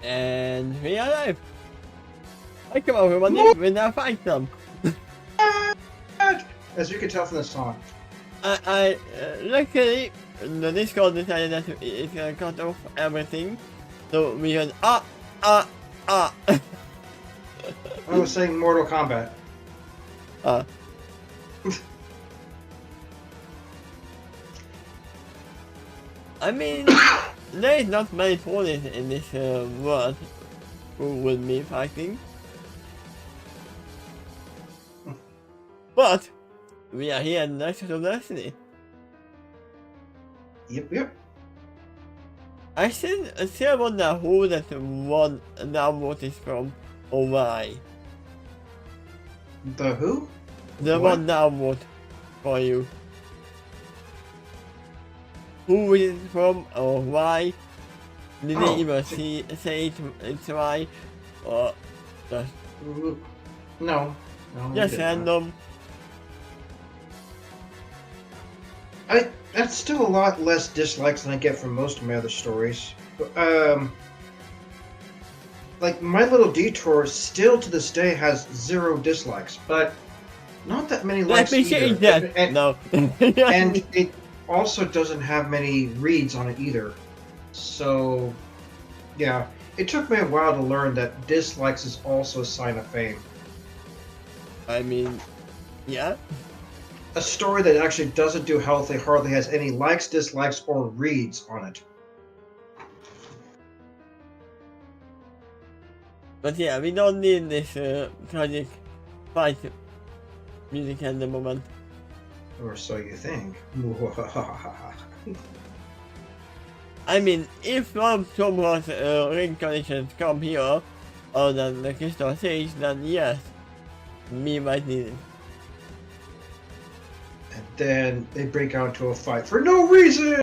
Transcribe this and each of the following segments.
And we are alive. I come over everybody, we now fight them. As you can tell from the song. Luckily, the Discord decided that it's gonna cut off everything. So we can I was saying Mortal Kombat. I mean, there is not many ponies in this world who will be fighting. But we are here in Nexus of Destiny. Yep. I still wonder who that one downvote is from or why. The who? The What? one downvote for you. Who is it from or why? Did they even say it's why? Or just No. just random? That's still a lot less dislikes than I get from most of my other stories. Like My Little Detour still to this day has 0 dislikes, but not that many likes either. That. And, No. and it also doesn't have many reads on it either. So, yeah, it took me a while to learn that dislikes is also a sign of fame. I mean, yeah. A story that actually doesn't do healthy hardly has any likes, dislikes, or reads on it. But yeah, we don't need this tragic fight music at the moment. Or so you think. I mean, if one of Tom's reincarnations come here, or than the crystal sage, then yes, we might need it. And then they break out into a fight for no reason!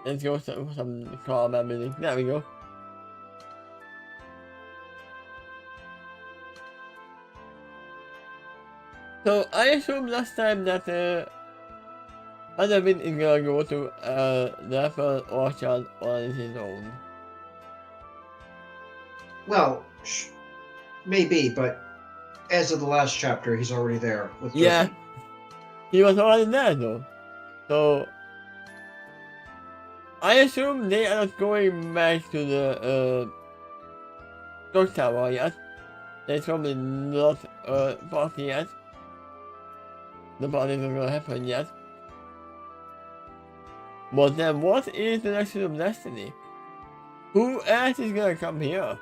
Let's go for some calm music. There we go. So I assume last time that Halloween is gonna go to the apple orchard on his own. Well, maybe, but as of the last chapter, he's already there with Yeah, Griffin. he was already there though. So I assume they are not going back to the clock tower yet. There's probably not a party yet. The party is not gonna happen yet. But then what is the Nexus of Destiny? Who else is gonna come here?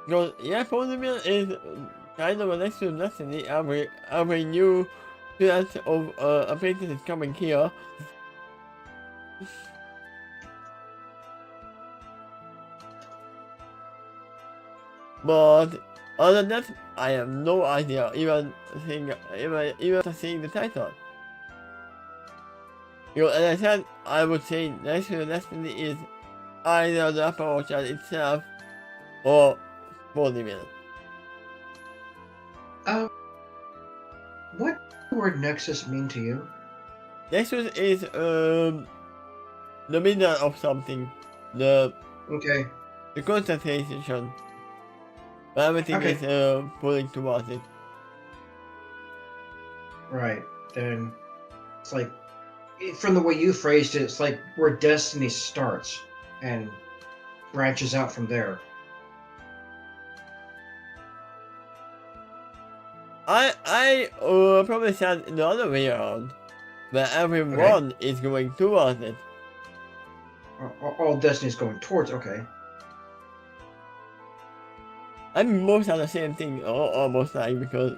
Because yeah, Polymian is kind of a Nexus of Destiny. Every new set of apprentices is coming here. But other than that, I have no idea. Even seeing the title. You know, as I said, I would say Nexus of Destiny is either the Upper Orchard itself or Polymian. What does the word Nexus mean to you? Nexus is the middle of something. Okay. The concentration. Everything Okay. is pulling towards it. Right. Then it's like, from the way you phrased it, it's like where destiny starts and branches out from there. I probably said the other way around, where everyone is going towards it. All destiny's going towards. Okay. I mean, most are the same thing, or almost like, because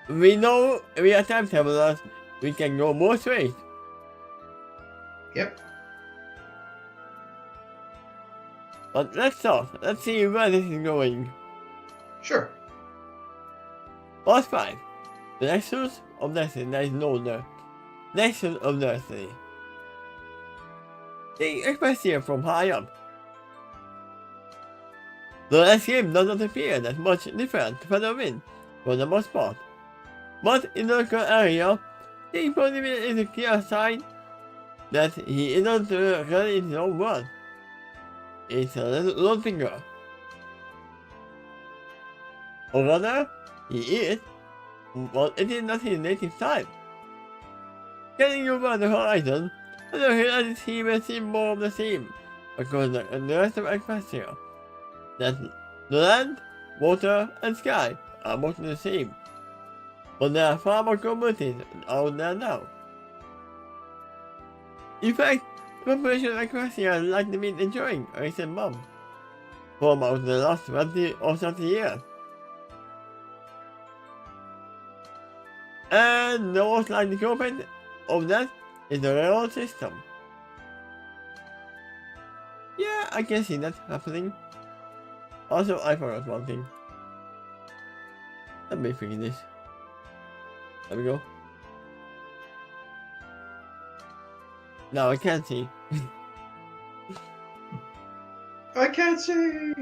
we know we are time travelers, we can go both ways. Yep. But let's talk. Let's see where this is going. Sure. Part 5. The Nexus of Destiny. There is no there. Nexus of Destiny. They express here from high up. The landscape does not appear that much different further in, for the most part. But in the local area, The embodiment is a clear sign that he is not really in his own world. It's a little finger. Or rather, he is, but it is not his native type. Getting over the horizon, and the realizes he will see more of the same, because the rest of Equestria, that the land, water, and sky are mostly the same. But there are far more communities out there now. In fact, the population of Equestria is likely to be enjoying a recent bump for about the last 20 or 30 years. And the most likely culprit of that is the railroad system. Yeah, I can see that happening. Also, I forgot one thing. Let me fix this. There we go. Now I can't see. I can't see!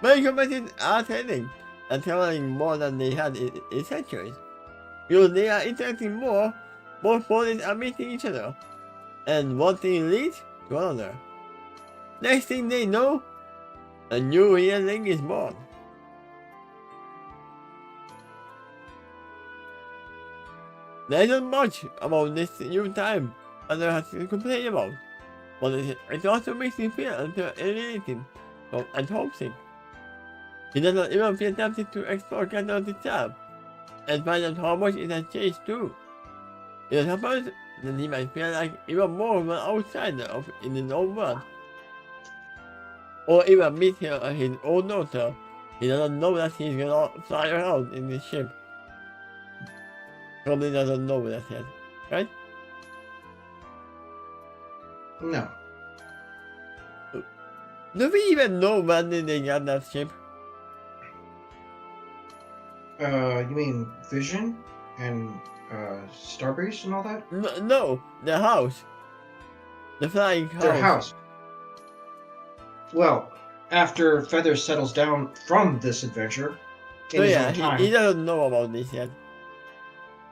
Many companies are trading and traveling more than they had in centuries. Because they are interacting more, both bodies are meeting each other, and one thing leads to another. Next thing they know, a new real thing is born. There isn't much about this new time Other has to complain about, but it also makes me feel alienated and homesick. He does not even feel tempted to explore Canada itself, and find out how much it has changed too. It happens that he might feel like even more of an outsider in his own world. Or even meet his own daughter. He doesn't know that he's gonna fly around in this ship. Probably doesn't know that yet, right? No. Do we even know when they got that ship? You mean Vision and Starbreeze and all that? No, the house. The flying house. Their house. Well, after Feather settles down from this adventure, in his own time, he doesn't know about this yet.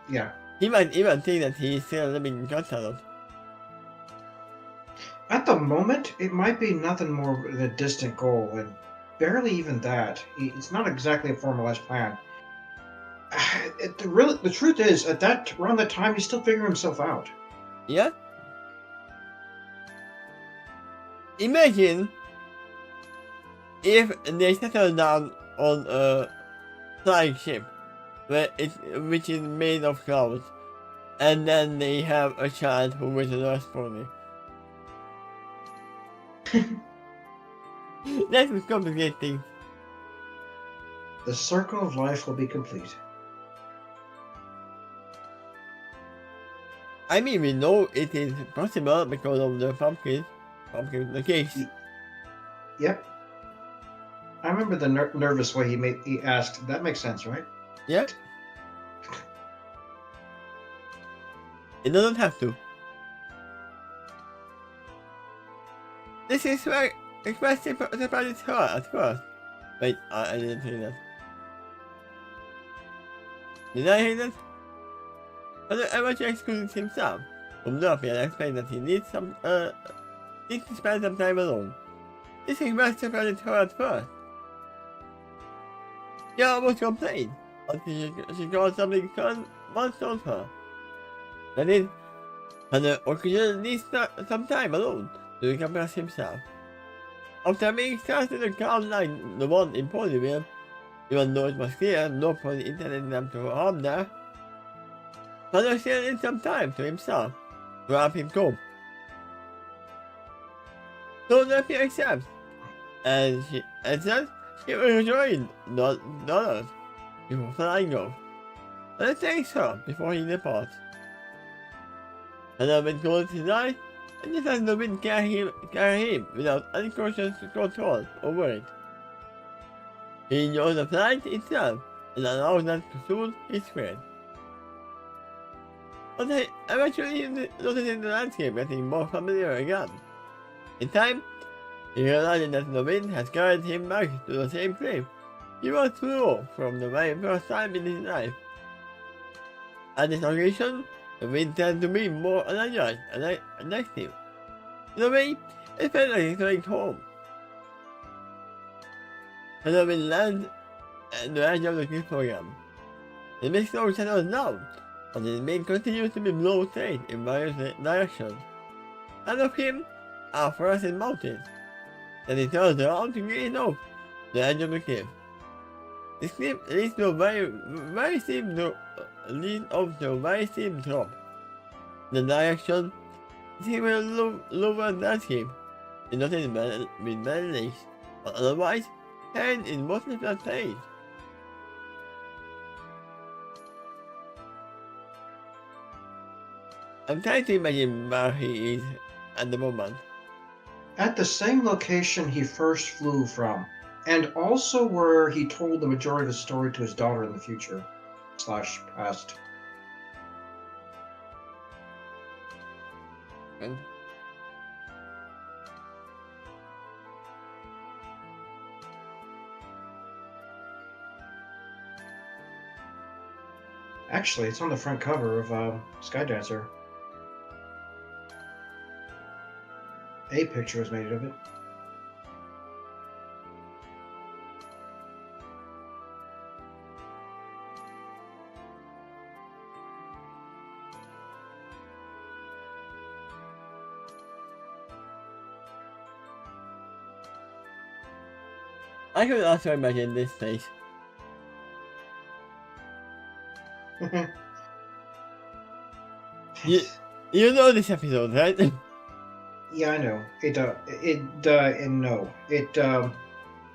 Yeah. He might even think that he's still living in Canada. At the moment, it might be nothing more than a distant goal, and barely even that. It's not exactly a formalized plan. The truth is, around that time, he's still figuring himself out. Yeah? Imagine if they settle down on a flying ship, which is made of clouds, and then they have a child who is a nurse pony. That would complicate things. The circle of life will be complete. I mean, we know it is possible because of the pumpkin, the case. Yep. I remember the nervous way he asked. That makes sense, right? Yep. It doesn't have to. This is where expressive surprises her at first. Wait, I didn't say that. Did I hear that? But the amateur excludes himself from Murphy and explains that he needs to spend some time alone. This expressive surprises her at first. She almost complained until she got something once told her. That is, Hunter occasionally needs some time alone to recompense himself. After being started to calm down the one in Ponyville, even though it was clear nobody intended them to harm there, Hunter still needs some time to himself to help him cope. So Nephew accepts, and says she will join the others before flying off, and it thanks her before he departs. Hunter will close his eyes, and just as the wind carry him without unconscious control over it. He enjoys the flight itself and allows that to soothe his friend. But I eventually noticed the landscape getting more familiar again. In time, he realized that the wind has carried him back to the same place he was through from the very first time in his life. At this location, the wind tends to be more energized and active. In a way, it felt like it's going home. And then we land at the edge of the cliff program. The mist now settles down, but the wind continues to be blown straight in various directions. Ahead of him are forested mountains. Then he turns around to gaze off the edge of the cliff. This cliff leads to a very steep drop. The direction is even lower landscape. It's not in with many lakes, but otherwise, hand in most of the place. I'm trying to imagine where he is at the moment. At the same location he first flew from, and also where he told the majority of his story to his daughter in the future / past. And Actually, it's on the front cover of Skydancer. A picture was made of it. I could also imagine this place. You know this episode, right? Yeah, I know.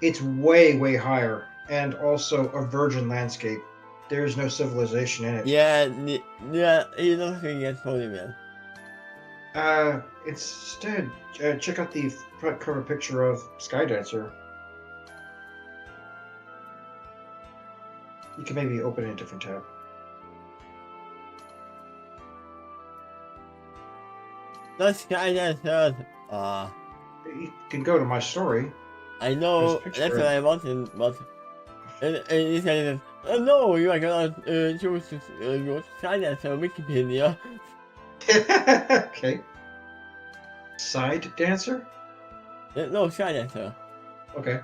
It's way higher, and also a virgin landscape. There is no civilization in it. Yeah, you're not gonna get Pony Man. Instead, check out the front cover picture of Skydancer. You can maybe open a different tab. That's kinda sad. You can go to my story. I know, that's what I wanted, but... And he said, oh no, you are gonna choose to go to Skydancer on Wikipedia. Okay. Side dancer? No, Skydancer. Okay.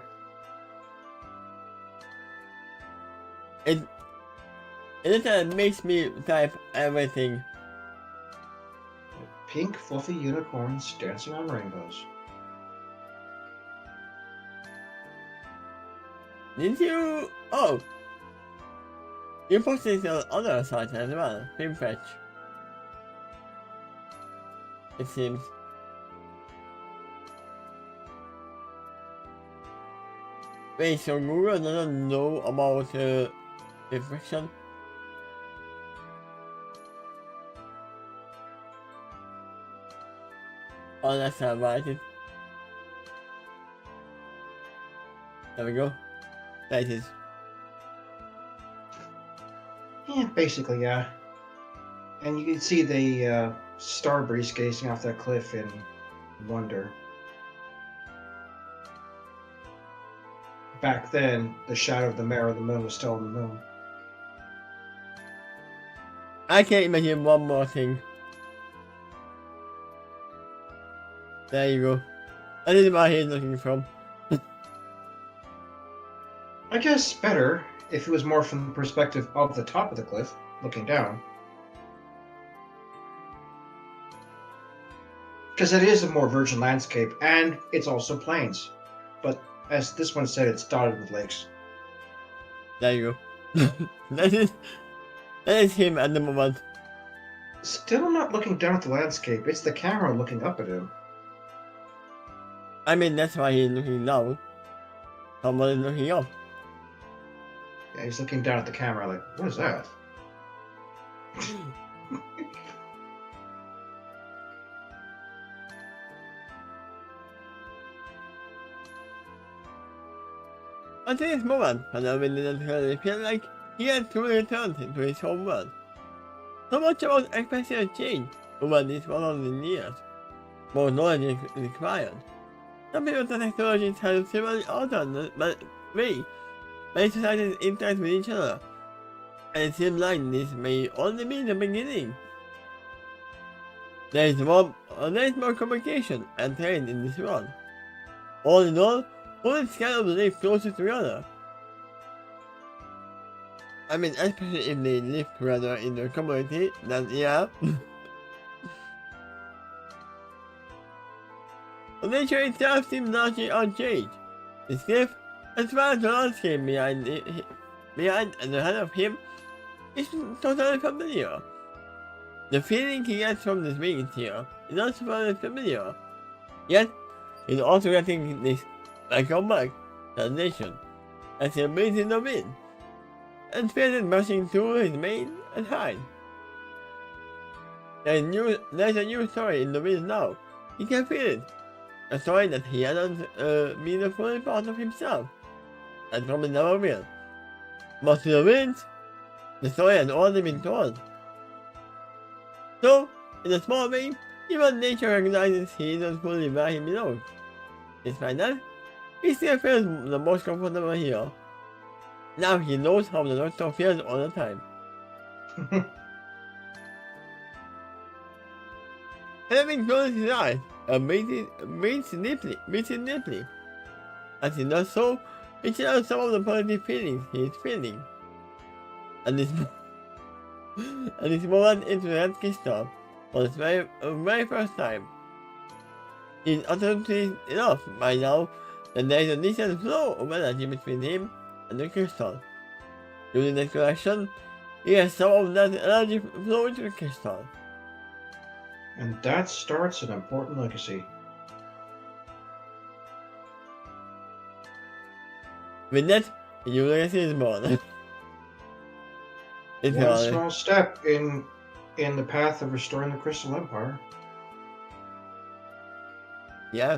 It makes me type everything. Pink fluffy unicorns dancing on rainbows. Did you? Oh! You posted it on other sites as well, Film Fetch. It seems. Wait, so Google doesn't know about infection? Oh, that's not right. There we go. That is. Yeah, basically, yeah. And you can see the Starbreeze gazing off that cliff in wonder. Back then, the shadow of the mare of the moon was still on the moon. I can't imagine one more thing. There you go. That is where he's looking from. I guess better if it was more from the perspective of the top of the cliff, looking down. Because it is a more virgin landscape, and it's also plains. But as this one said, it's dotted with lakes. There you go. that is him at the moment. Still not looking down at the landscape, it's the camera looking up at him. I mean, that's why he's looking down. Someone is looking up. Yeah, he's looking down at the camera like, what is that? At this moment, Hanabi didn't really feel like he had truly returned to his home world. So much about expected change over these 100 years. More knowledge is required. Some people that technology has severely altered the way many societies interact with each other, and it seems like this may only be the beginning. There is more communication and trade in this world. All in all, bullets cannot live closer together. I mean, especially if they live together in the community, then yeah. The nature itself seems largely unchanged. The cliff, as well as the landscape behind and ahead of him, is totally familiar. The feeling he gets from this being here is also very familiar. Yet, he's also getting this back sensation as he breathes in the wind, and feels it rushing through his mane and hide. There's a new story in the wind now. He can feel it. A story that he hasn't been a fully part of himself, and probably never will. But to the winds, the story has already been told. So, in a small way, even nature recognizes he isn't fully where he belongs. Despite that, he still feels the most comfortable here. Now he knows how the doctor feels all the time. Having closed his eyes and breathes deeply. As he does so, he shares some of the positive feelings he is feeling. And this moment into the red crystal for the very first time. He is utterly enough by now that there is a decent flow of energy between him and the crystal. Using that correction, he has some of that energy flow into the crystal. And that starts an important legacy. With that, a new legacy is born. One small step in the path of restoring the Crystal Empire. Yeah.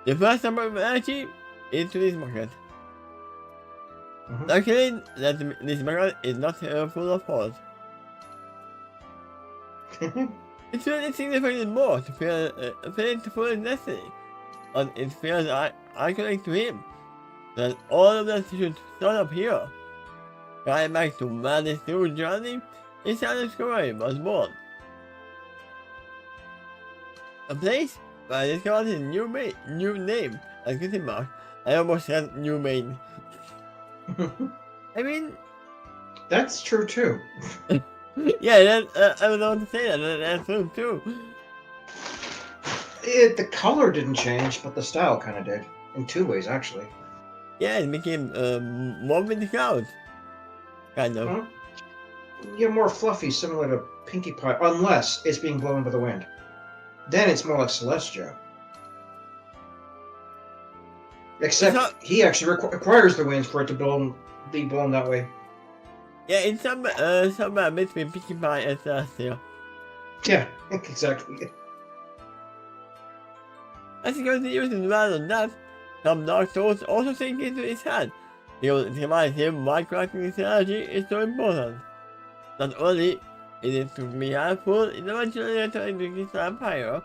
The first number of energy into this bucket. Luckily, this bucket is not full of holes. It's really significant more to feel to full his destiny, and it feels iconic to him that all of that should start up here. Going back to where this new journey is how discovery was born. A place where I discovered his new name and question mark. I almost said new main. I mean, that's true too. Yeah, I don't know what to say. That's true too. The color didn't change, but the style kind of did. In two ways, actually. Yeah, it became more with the clouds. Kind of. Huh? Yeah, more fluffy, similar to Pinkie Pie, unless it's being blown by the wind. Then it's more like Celestia. Except he actually requires the winds for it to be blown that way. Yeah, it's somewhere between Pinkie Pie and Celestia. Yeah, exactly. As he continues to dwell on that, some dark thoughts also sink into his head. He reminds him why cracking his energy is so important. Not only is it to be helpful in eventually entering the Crystal Empire,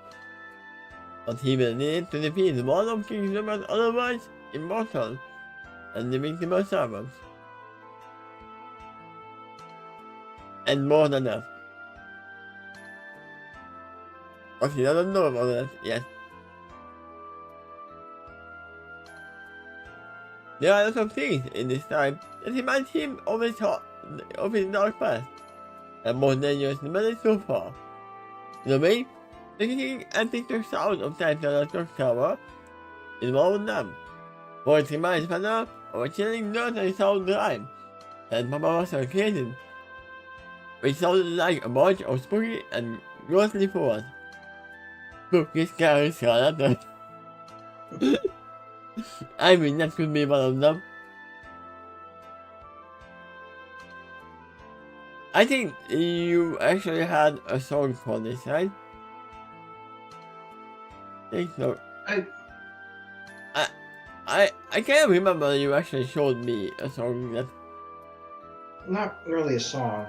but he will need it to defeat one of King Zuma's otherwise immortal and invincible servants. And more than that. But he doesn't know about that yet. There are lots of things in this time that remind him of his dark past, and most dangerous memories so far. In a way, the kicking and TikTok sound of time to the clock tower is one of them, for it reminds Panda of a chilling nursery sound rhyme that Papa was created, which sounded like a bunch of spooky and ghostly forwards. Spooky, scary, Scarlet. I mean, that could be one of them. I think you actually had a song for this, right? I think so. I can't remember you actually showed me a song that... Not really a song.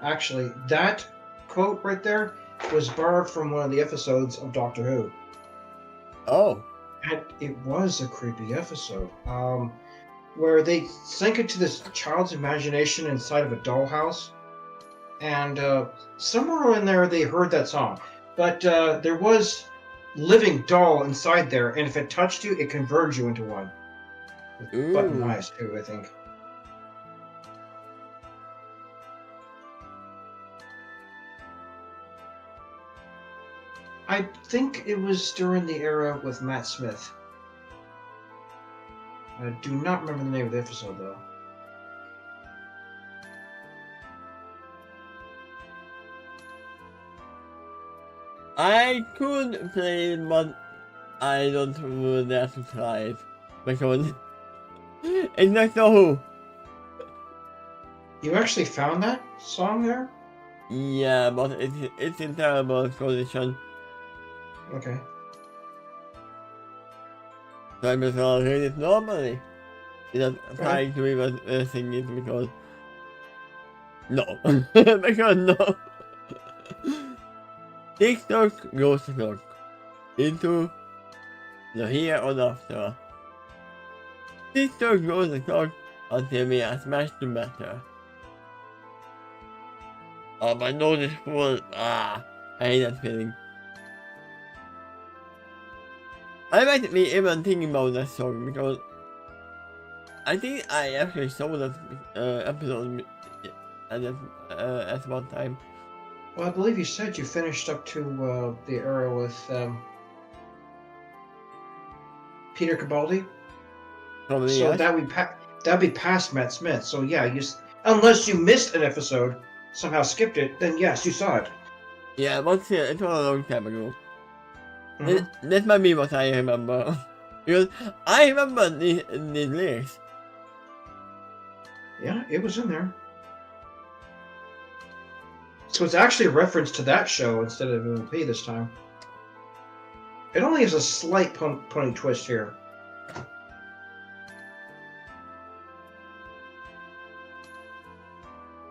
Actually, that quote right there was borrowed from one of the episodes of Doctor Who. Oh. And it was a creepy episode. where they sink into this child's imagination inside of a dollhouse, and somewhere in there they heard that song. But there was living doll inside there, and if it touched you, it converted you into one. With button Ooh. eyes too, I think. I think it was during the era with Matt Smith. I do not remember the name of the episode though. I could play it, but I don't dare to try it because it's not so. You actually found that song there? Yeah, but it's in terrible condition. Okay. So I just gonna read it normally. Without trying to even sing it because no, because no. TikTok goes to clock into the here or after. TikTok goes to clock until we are smashed to matter. Oh, my nose is full. I hate that feeling. I might be even thinking about that song because I think I actually saw that episode at one time. Well, I believe you said you finished up to the era with Peter Capaldi. Probably So yes. that'd be past Matt Smith. So yeah, unless you missed an episode, somehow skipped it, then yes, you saw it. Yeah, but still, it was a long time ago. Mhm. That might be what I remember. Because I remember the lyrics. Yeah, it was in there. So it's actually a reference to that show instead of MLP this time. It only has a slight pony twist here.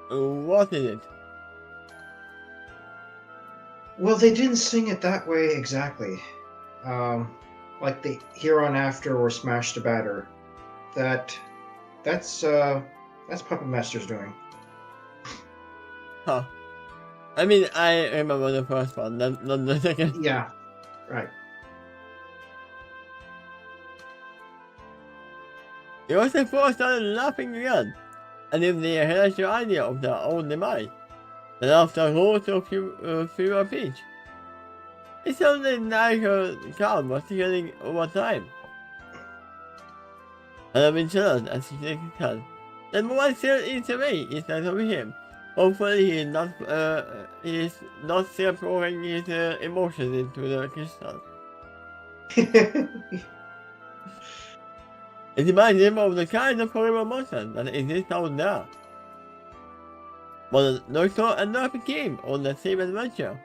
What is it? Well, they didn't sing it that way exactly. Like the Here on After or Smash to Batter. That's Puppet Master's doing. Huh. I mean, I remember the first one, not the second. Yeah, right. It was the first started laughing again. And if they had your idea of their own demise, then after wrote to fewer pitch. It sounded like a crowd was getting over time. And I've been jealous as he takes his hand. Then one still eats away instead of him. Hopefully he is not still pouring his emotions into the crystal. It reminds him of the kind of horrible monster that exists out there. But the Doctor and Nerf came on the same adventure.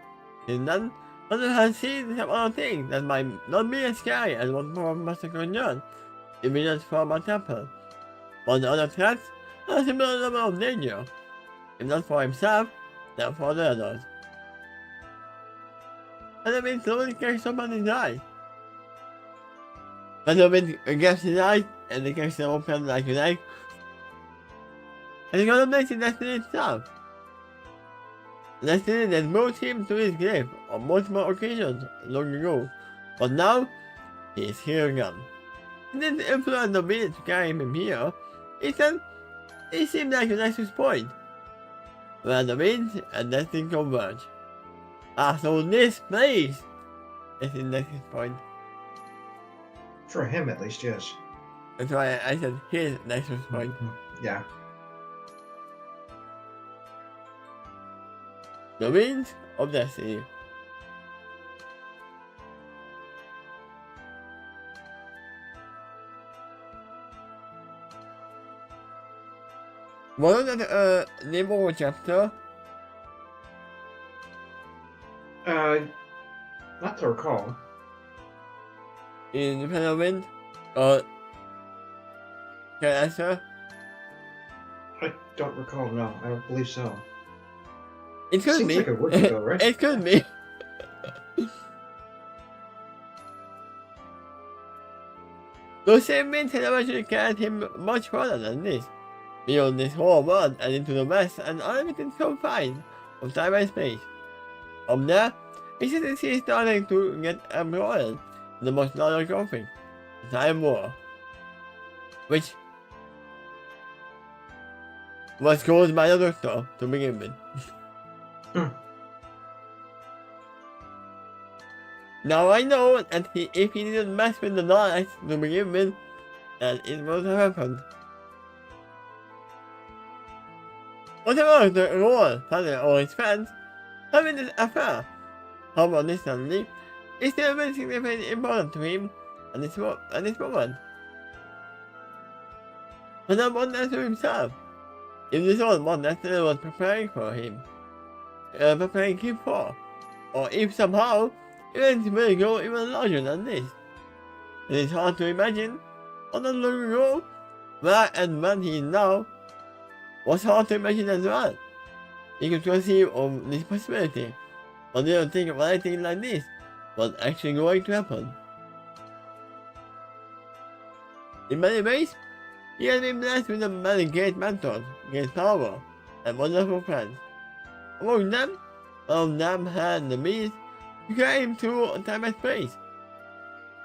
Since then, Hunter has seen some other things that might not be as scary as what Master could learn. Images from a temple. But the other threats are a similar level of danger. If not for himself, then for the others. Benjamin slowly gets up on his eyes. Benjamin gets his eyes and the gets open like an egg. And he contemplates the destiny itself. The destiny that brought him to his grave on multiple occasions long ago. But now, he is here again. He didn't influence the wind to carry him here. Instead, it seemed like a Nexus point, where the wind and destiny converge. So this place is the Nexus point. For him, at least, yes. That's why I said his Nexus point. Yeah. The wind of destiny. What was that name of a chapter? Not to recall. In the Pen of Wind? Can I answer? I don't recall, no. I don't believe so. It could Seems be. like a week ago, right? It could be. Those same men actually carried him much further than this, beyond this whole world and into the west and unlimited confines of time and space. From there, he said that he started to get embroiled in the most larger conflict, the Time War, which was caused by the Doctor to begin with. Now I know that if he didn't mess with the Daleks to begin with, then it would have happened. Whatever the role Tyler or his fans having this affair, however distantly, is still very significantly important to him at this moment. And I wonder to himself, if this was what Destiny was preparing him for, or if somehow events will go even larger than this. It is hard to imagine how long ago, where and when he is now, was hard to imagine as well. He could conceive of this possibility, but didn't think of anything like this was actually going to happen. In many ways, he has been blessed with many great mentors, great power, and wonderful friends. Among them, one of them had the means to carry him through time and space.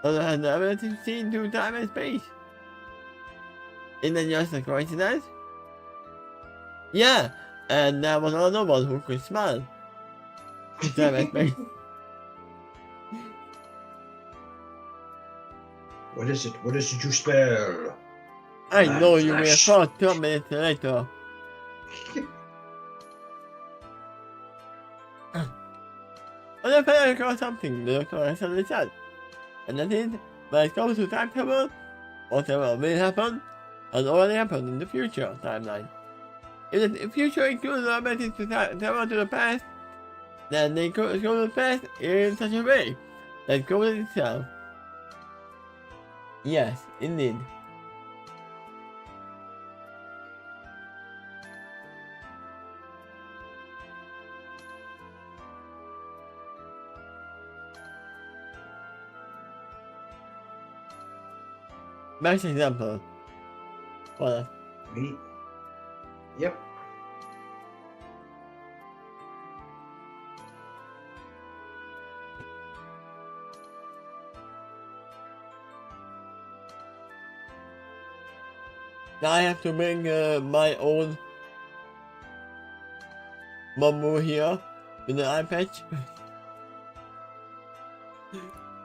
Another had the ability to see into time and space. Isn't that just a coincidence? Yeah, and there was another one who could smile. Time and space. What is it? What is it you spell? I know you will talk 2 minutes later. When I fell across something, the Doctor suddenly said, and that is, when it comes to time travel, whatever will happen has already happened in the future timeline. If the future includes the ability to travel to the past, then they go to the past in such a way that goes itself. Yes, indeed. Best example. What? Me? Yep. Now I have to bring my own Mamu here with the eye patch.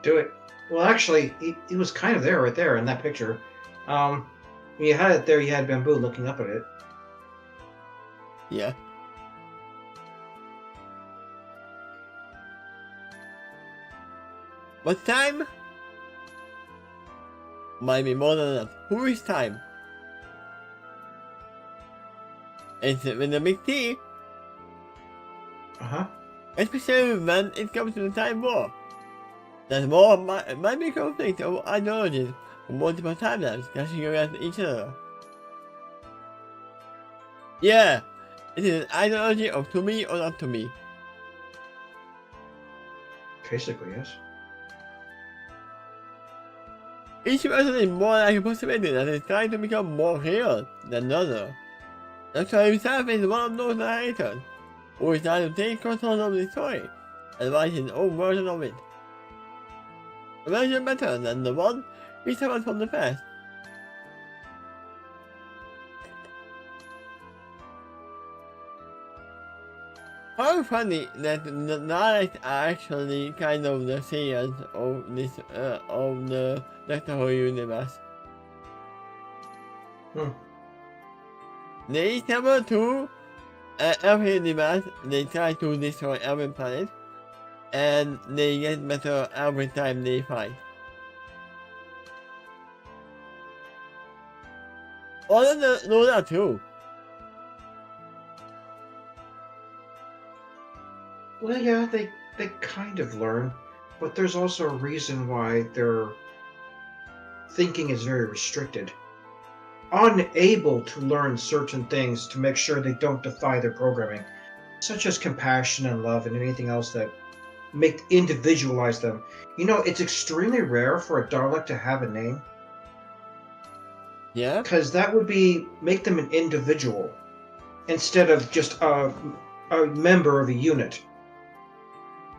Do it. Well, actually, it was kind of there, right there in that picture. When you had it there, you had Bamboo looking up at it. Yeah. What time? Might be more than that. Who is time? It's with the big T. Uh-huh. Especially when it comes to the time war. That war might be a conflict of ideologies from multiple timelines clashing against each other. Yeah, it is an ideology of to me or not to me. Basically, yes. Each person is more like a possibility that is trying to become more real than the other. Doctor himself is one of those narrators, who is trying to take control of the story and write his own version of it. A version better than the one we suffered from the past. How funny that the Daleks are actually kind of the saviors of this of the Doctor Who universe. They travel to every universe, they try to destroy every planet, and they get better every time they fight. All of them know that too. Well, yeah, they kind of learn, but there's also a reason why their thinking is very restricted. Unable to learn certain things to make sure they don't defy their programming, such as compassion and love and anything else that individualize them. You know, it's extremely rare for a Dalek to have a name. Yeah? Because that would make them an individual instead of just a member of a unit.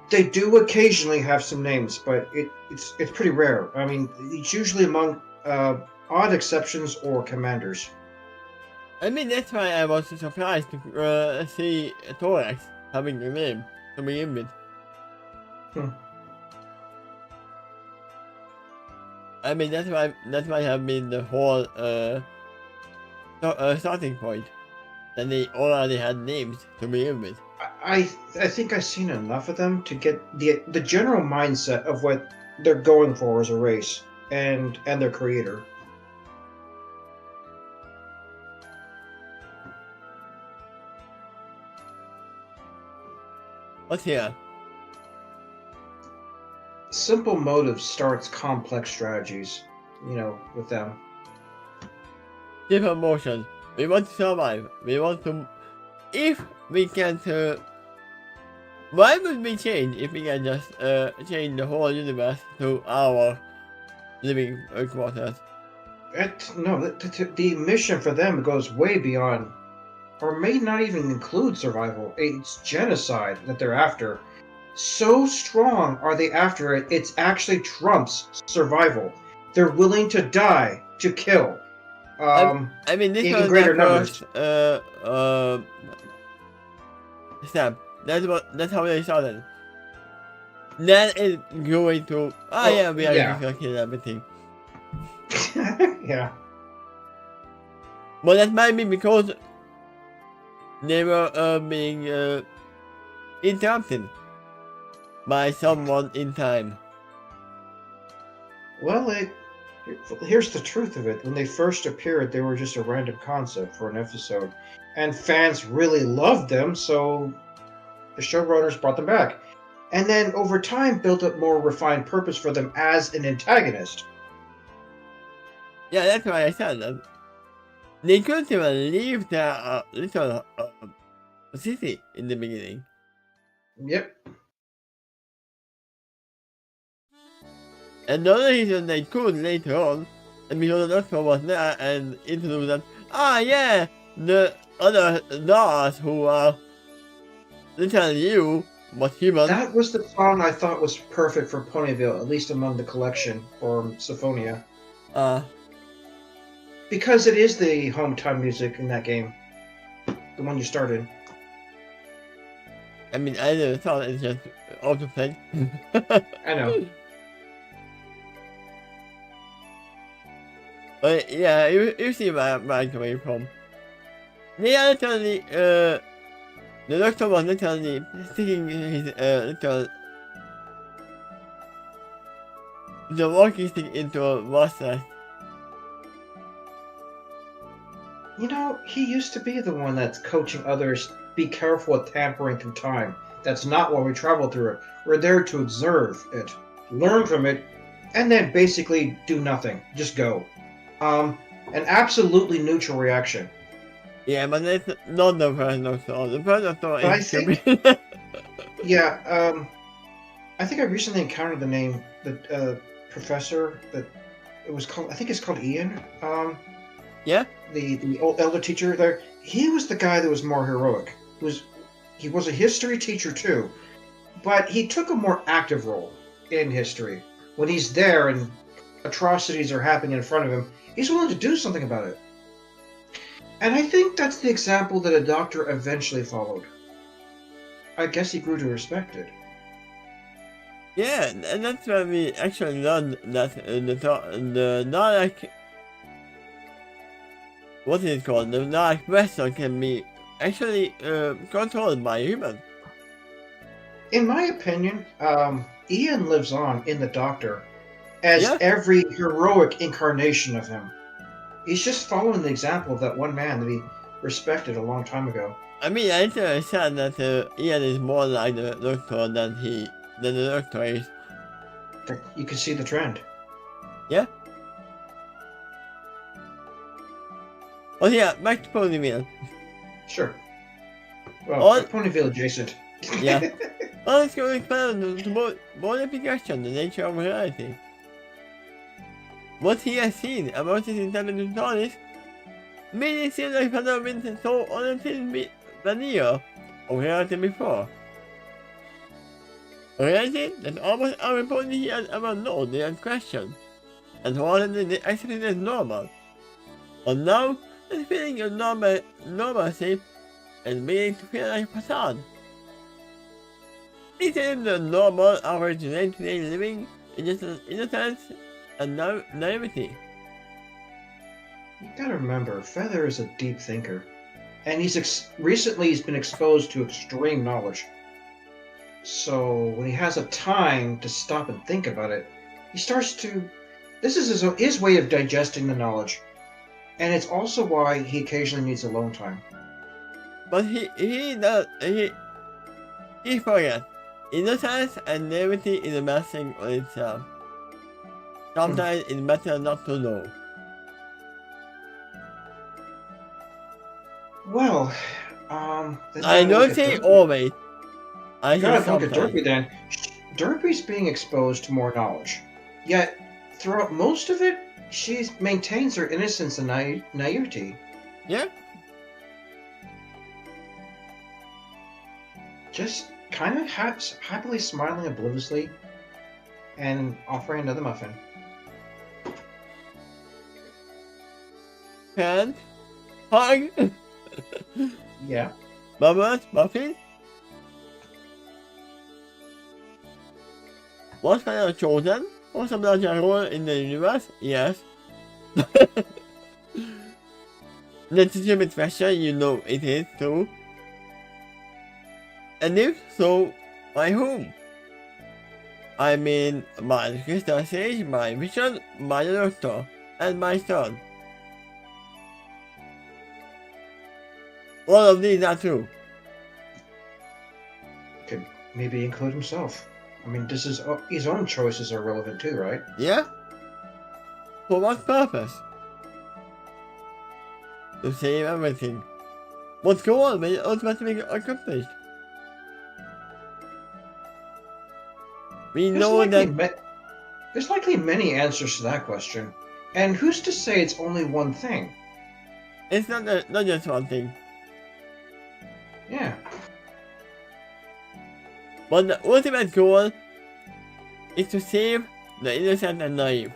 They do occasionally have some names, but it's pretty rare. I mean, it's usually among odd exceptions or commanders. I mean, that's why I was surprised to see Thorax having a name to begin with. I mean, that's why have been the whole starting point. That they already had names to begin with. I think I've seen enough of them to get the general mindset of what they're going for as a race and their creator. What's here? Simple motive starts complex strategies, with them. Different motions. We want to survive. We want to... If we can... why would we change if we can just change the whole universe to our living quarters? The mission for them goes way beyond, or may not even include survival. It's genocide that they're after. So strong are they after it, it's actually trumps survival. They're willing to die to kill. I mean, this even was greater the numbers. Step. That's how they started. That is going to... Oh, yeah, we are just gonna kill everything. Yeah. But that might be because they were being interrupted by someone in time. Well, here's the truth of it. When they first appeared, they were just a random concept for an episode. And fans really loved them, so the showrunners brought them back. And then, over time, built up more refined purpose for them as an antagonist. Yeah, that's why I said that. They couldn't even leave their little city in the beginning. Yep. And the only reason they could later on, and because the doctor was there and introduced them, yeah, the other dolls who are literally you, but human. That was the song I thought was perfect for Ponyville, at least among the collection, or Symphonia. Because it is the hometown music in that game. The one you started. I mean, I never thought it's just autoplay. I know. But yeah, you see where I'm coming from. They are literally, the doctor was literally sticking his little, the walking stick into a monster. He used to be the one that's coaching others, be careful with tampering through time. That's not why we travel through it. We're there to observe it, learn from it, and then basically do nothing. Just go. An absolutely neutral reaction. Yeah, but it's not the personal thought. The personal thought But is... Yeah, I think I recently encountered the name, the professor that it was called, I think it's called Ian. Yeah? The old elder teacher there. He was the guy that was more heroic. He was a history teacher too, but he took a more active role in history. When he's there and atrocities are happening in front of him, he's willing to do something about it. And I think that's the example that a doctor eventually followed. I guess he grew to respect it. Yeah, and that's where we actually learned that the Dalek... What is it called? The Dalek vessel can be actually controlled by a human. In my opinion, Ian lives on in the Doctor as every heroic incarnation of him. He's just following the example of that one man that he respected a long time ago. I mean, I said that Ian is more like the Doctor than the Doctor is. You can see the trend. Yeah. Oh yeah, back to Ponyville. Sure. Well, Ponyville adjacent. Yeah. Well, let's go expand the more application, the nature of reality. what he has seen about his intelligent TARDIS made it seem like Father Vincent so honestly vanilla or reality before. A reality that almost every pony he has ever known they had questioned, and wanted they accepted as normal. But now, this feeling of normalcy is beginning to feel like a facade. It is the normal, average day-to-day living innocence and naivety. You gotta remember, Feather is a deep thinker, and recently he's been exposed to extreme knowledge. So when he has a time to stop and think about it, he starts to. This is his way of digesting the knowledge, and it's also why he occasionally needs alone time. But he forgets. Innocence and naivety is a blessing on itself. Sometimes it's better not to know. Well, I don't say always. I say look at sometimes. Derpy then. Derpy's being exposed to more knowledge, yet throughout most of it, she maintains her innocence and naivety. Yeah. Just kind of happily smiling obliviously and offering another muffin. Hand. Hug. Yeah. Bubbles. Muffin. Was Feather chosen for some larger role in the universe? Yes. Legitimate question, you know it is too. And if so, by whom? I mean, my crystal sage, my vision, my doctor, and my son. All of these are true. Could maybe include himself. I mean, his own choices are relevant too, right? Yeah? For what purpose? To save everything. What's goal may ultimately accomplished? We know that there's likely many answers to that question, and who's to say it's only one thing? it's not just one thing. Yeah. But the ultimate goal is to save the innocent and naive.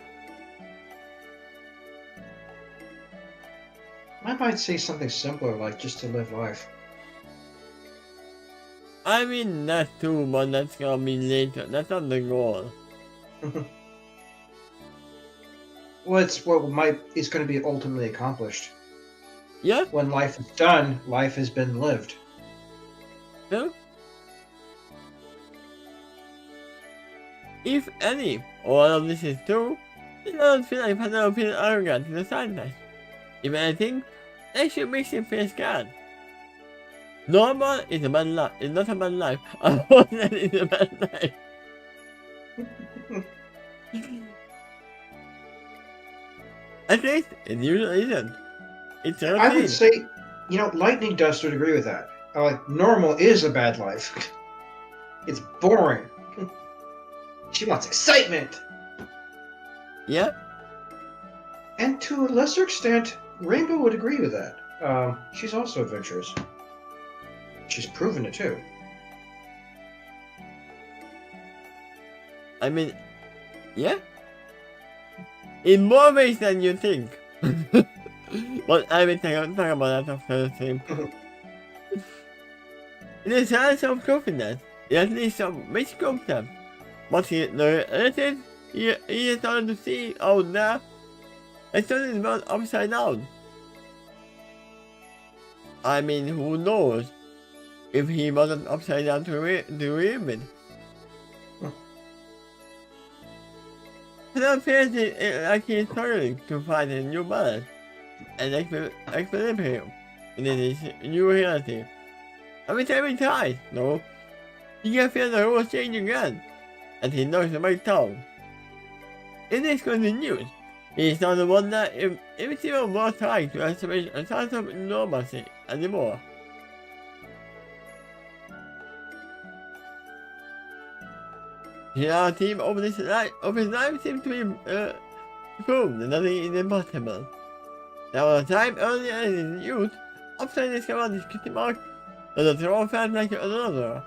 I might say something simpler, like just to live life. I mean that too, but that's gonna be later. That's not the goal. Well, it's what is going to be ultimately accomplished. Yeah? When life is done, life has been lived. No? If any or all of this is true, then I don't feel like Pandora feels arrogant to the scientist. If anything, they should make him feel scared. Normal is a bad life. It's not a bad life. Unfortunate is a bad life. At least it usually isn't. It's a routine. I would say, Lightning Dust would agree with that. Like, normal is a bad life. It's boring. She wants excitement. Yeah? And to a lesser extent, Rainbow would agree with that. She's also adventurous. She's proven it too. I mean, yeah? In more ways than you think. But I will talk about that after the stream. It is a self-confidence. It at least some basic concept. But the relative he is starting to see out there, and something is not upside down. I mean, who knows if he wasn't upside down to begin with. It appears like he's struggling to find a new balance and equilibrium in his new reality. Every time he tries, though, he can feel the rules change again, and he knows the right tone. If this continues, he starts to wonder if it's even worth trying to establish a sense of normalcy anymore. The team of his life seems to be prove that nothing is impossible. There was a time earlier in his youth, Upside discovered his cutie mark on the throw fast like another.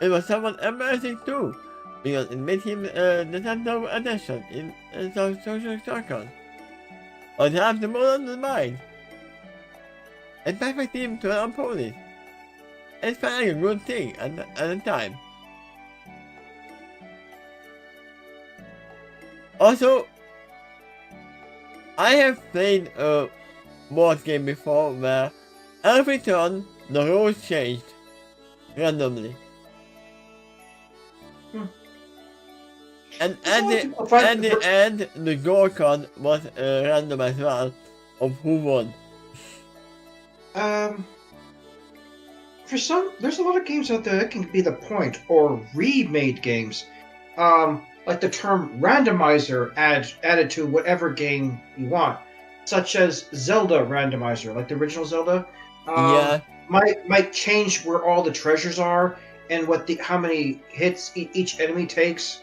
It was somewhat embarrassing too, because it made him the center of attention in some social circles. Or perhaps the more on the mind. It perfect him to an opponent. It felt like a good thing at the time. Also, I have played a board game before where every turn the rules changed randomly. And at the end, the goal card was random as well of who won. For some, there's a lot of games out there that can be the point, or remade games. Like the term randomizer added to whatever game you want, such as Zelda randomizer, like the original Zelda. Yeah. Might change where all the treasures are and how many hits each enemy takes,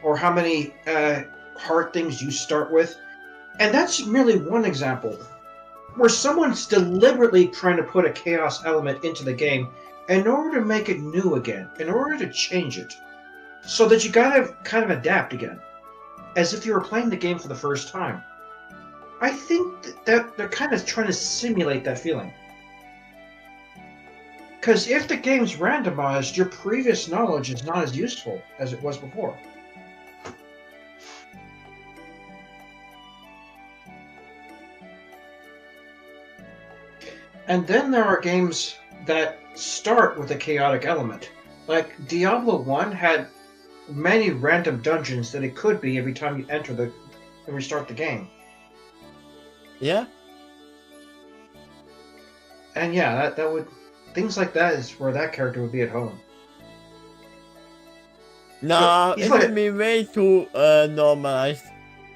or how many hard things you start with. And that's merely one example, where someone's deliberately trying to put a chaos element into the game in order to make it new again, in order to change it, so that you gotta kind of adapt again, as if you were playing the game for the first time. I think that they're kind of trying to simulate that feeling. Because if the game's randomized, your previous knowledge is not as useful as it was before. And then there are games that start with a chaotic element. Like Diablo 1 had many random dungeons that it could be every time you enter and restart the game. Yeah. And yeah, that would... Things like that is where that character would be at home. No, it would be way too normalized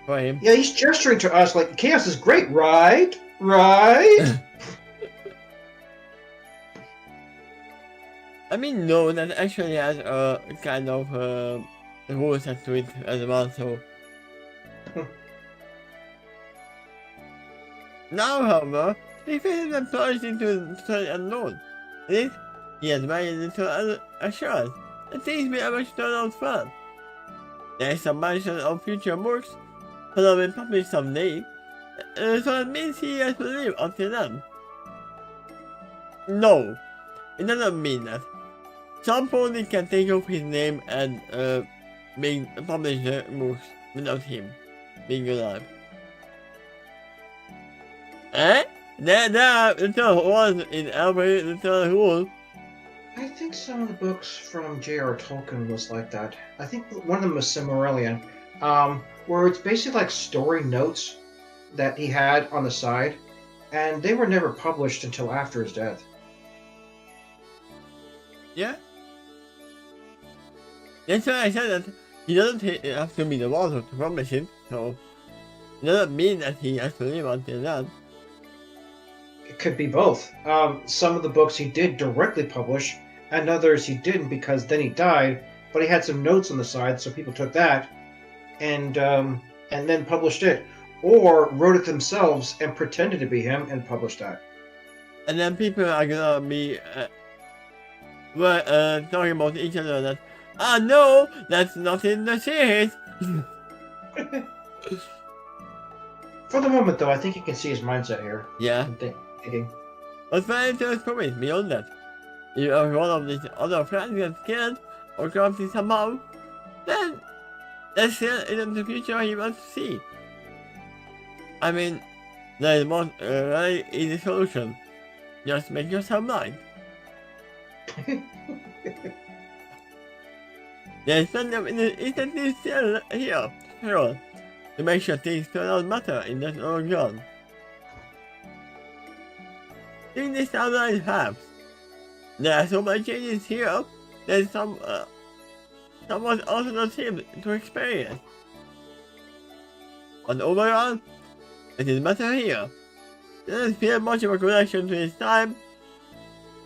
for him. Yeah, he's gesturing to us like, chaos is great, right? Right? I mean, no, that actually has a kind of rule set to it as well, so... Now, however, he faces and plunged into the unknown. This, he has managed into assurance that things may ever turn out fun. There is some mention of future books that will be published someday, so that means he has to live until then. No, it doesn't mean that. Some pony can take off his name and publish the books without him being alive. Eh? There are little ones in every little rule. I think some of the books from J.R. Tolkien was like that. I think one of them was Silmarillion, where it's basically like story notes that he had on the side, and they were never published until after his death. Yeah. That's why I said that he doesn't have to be the author to publish it, so it doesn't mean that he has to live until then. It could be both. Some of the books he did directly publish, and others he didn't because then he died, but he had some notes on the side, so people took that and then published it. Or wrote it themselves and pretended to be him and published that. And then people are gonna be talking about each other that, no, that's not in the series. For the moment, though, I think you can see his mindset here. Yeah. Thinking. But very interesting is beyond that. If one of these other friends gets killed or corrupted somehow, then that's still in the future he wants to see. I mean, there is one very easy solution. Just make yourself blind. There's plenty of incentives still here, sure, to make sure things turn out better in that long run. Think this timeline halves. There are so many changes here that someone also not seem to experience. But overall, it is better here. He doesn't feel much of a connection to his time,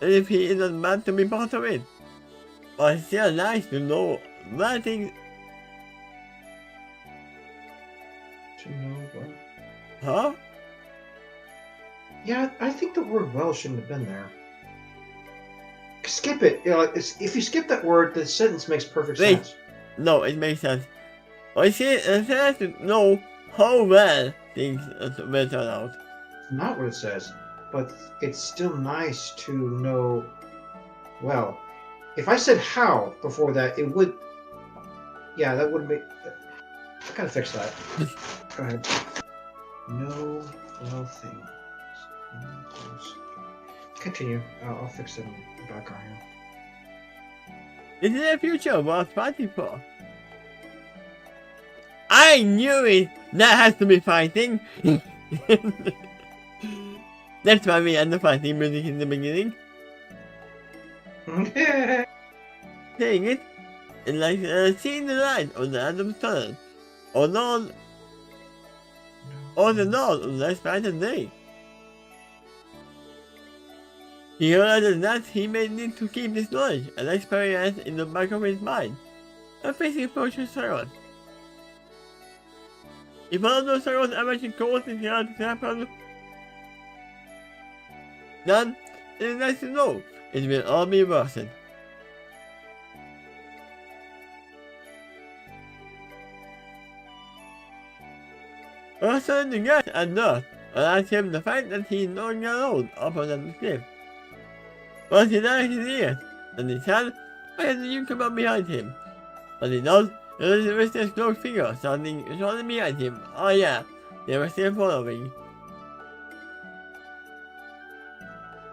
and if he isn't meant to be part of it. But it's still nice to know where things Huh? Yeah, I think the word well shouldn't have been there. Skip it. You know, if you skip that word, the sentence makes perfect Wait. sense. No, it makes sense. I see it says to know how well things will turn out. Not what it says, but it's still nice to know. Well, if I said how before that, it would. Yeah, that would make. I gotta fix that. Go ahead. No well thing. Continue. I'll fix it in the background here. This is the future of what's fighting for. I knew it! That has to be fighting! That's why we had the fighting music in the beginning. Saying it, it's like seeing the light on the end of the tunnel. Or the dawn of less brighter day. He realized that he may need to keep this knowledge and experience in the back of his mind, and facing future sorrows. If one of those sorrows eventually causes him to happen, then it is nice to know it will all be worth it. Also, the gas and dirt allows him the fact that he is no longer alone up on the cliff. Once he lies his ears and his hand, I have the you come up behind him. But he knows there is a mysterious cloaked figure standing shortly behind him. Oh yeah, they were still following.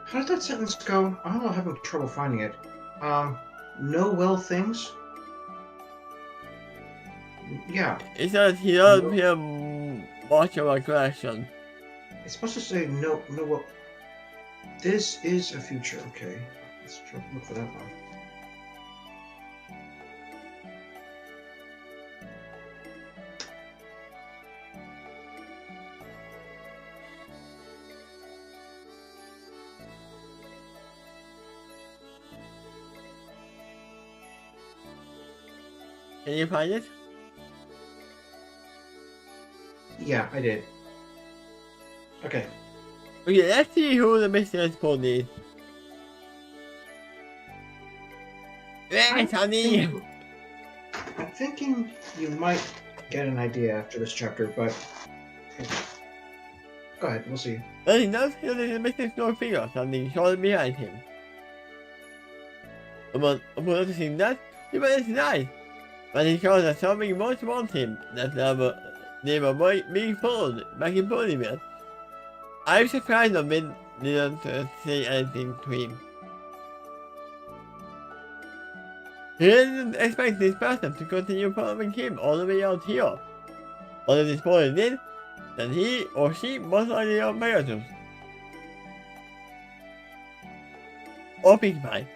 How did that sentence go? I'm having trouble finding it. No well things? Yeah. It says he doesn't hear much of a question. It's supposed to say no well. This is a future. Okay. Let's try to look for that one. Can you find it? Yeah, I did. Okay. Okay, let's see who the mysterious pony is. Yes, honey! I'm thinking you might get an idea after this chapter, but go ahead, we'll see. Well, he knows there is a mysterious cloaked figure standing shortly behind him. Upon noticing that, he went his eyes. But he saw that something was around him, that they were being followed back in Bolivia. I was surprised of it didn't say anything to him. He didn't expect this person to continue following him all the way out here. But if this boy did, then he or she most likely on Pegasus. Or Pink Pie.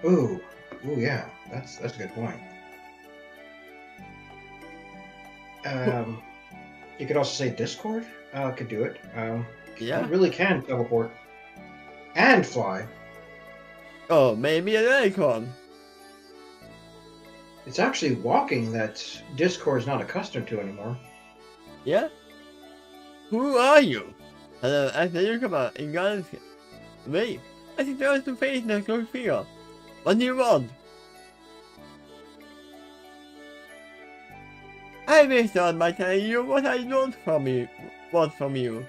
Ooh, yeah, that's a good point. You could also say Discord. Could do it. Yeah. It really can teleport and fly. Oh, maybe an icon. It's actually walking that Discord is not accustomed to anymore. Yeah? Who are you? And after you come out in God's way, I think there was to face the cloaked figure. What do you want? I may start by telling you what I want from you.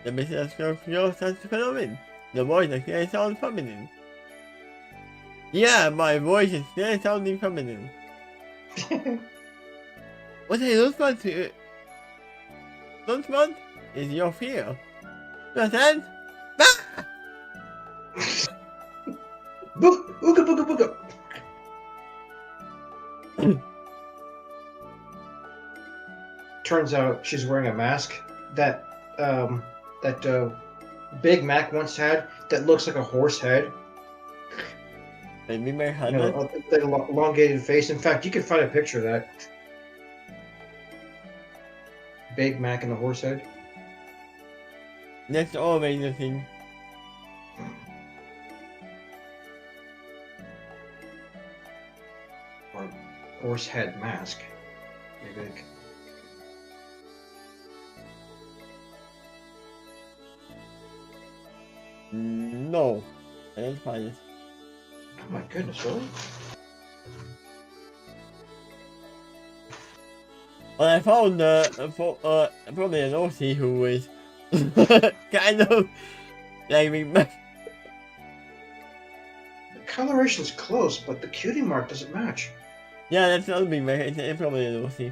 The mysterious cloaked figure starts to follow in. The voice that clearly sounds feminine. Yeah, my voice is clearly sounding feminine. What I don't want is your fear. Understand? Ah! Ooga booga booga. Turns out she's wearing a mask that Big Mac once had that looks like a horse head. Maybe my You husband. know, that elongated face. In fact, you can find a picture of that. Big Mac and the horse head. That's always the thing. Or horse head mask. Maybe. No. I didn't find it. Oh my goodness, really? Well, I found probably an OC who is kind of like me. The coloration's close, but the cutie mark doesn't match. Yeah, that's not big Mac. It's probably an OC.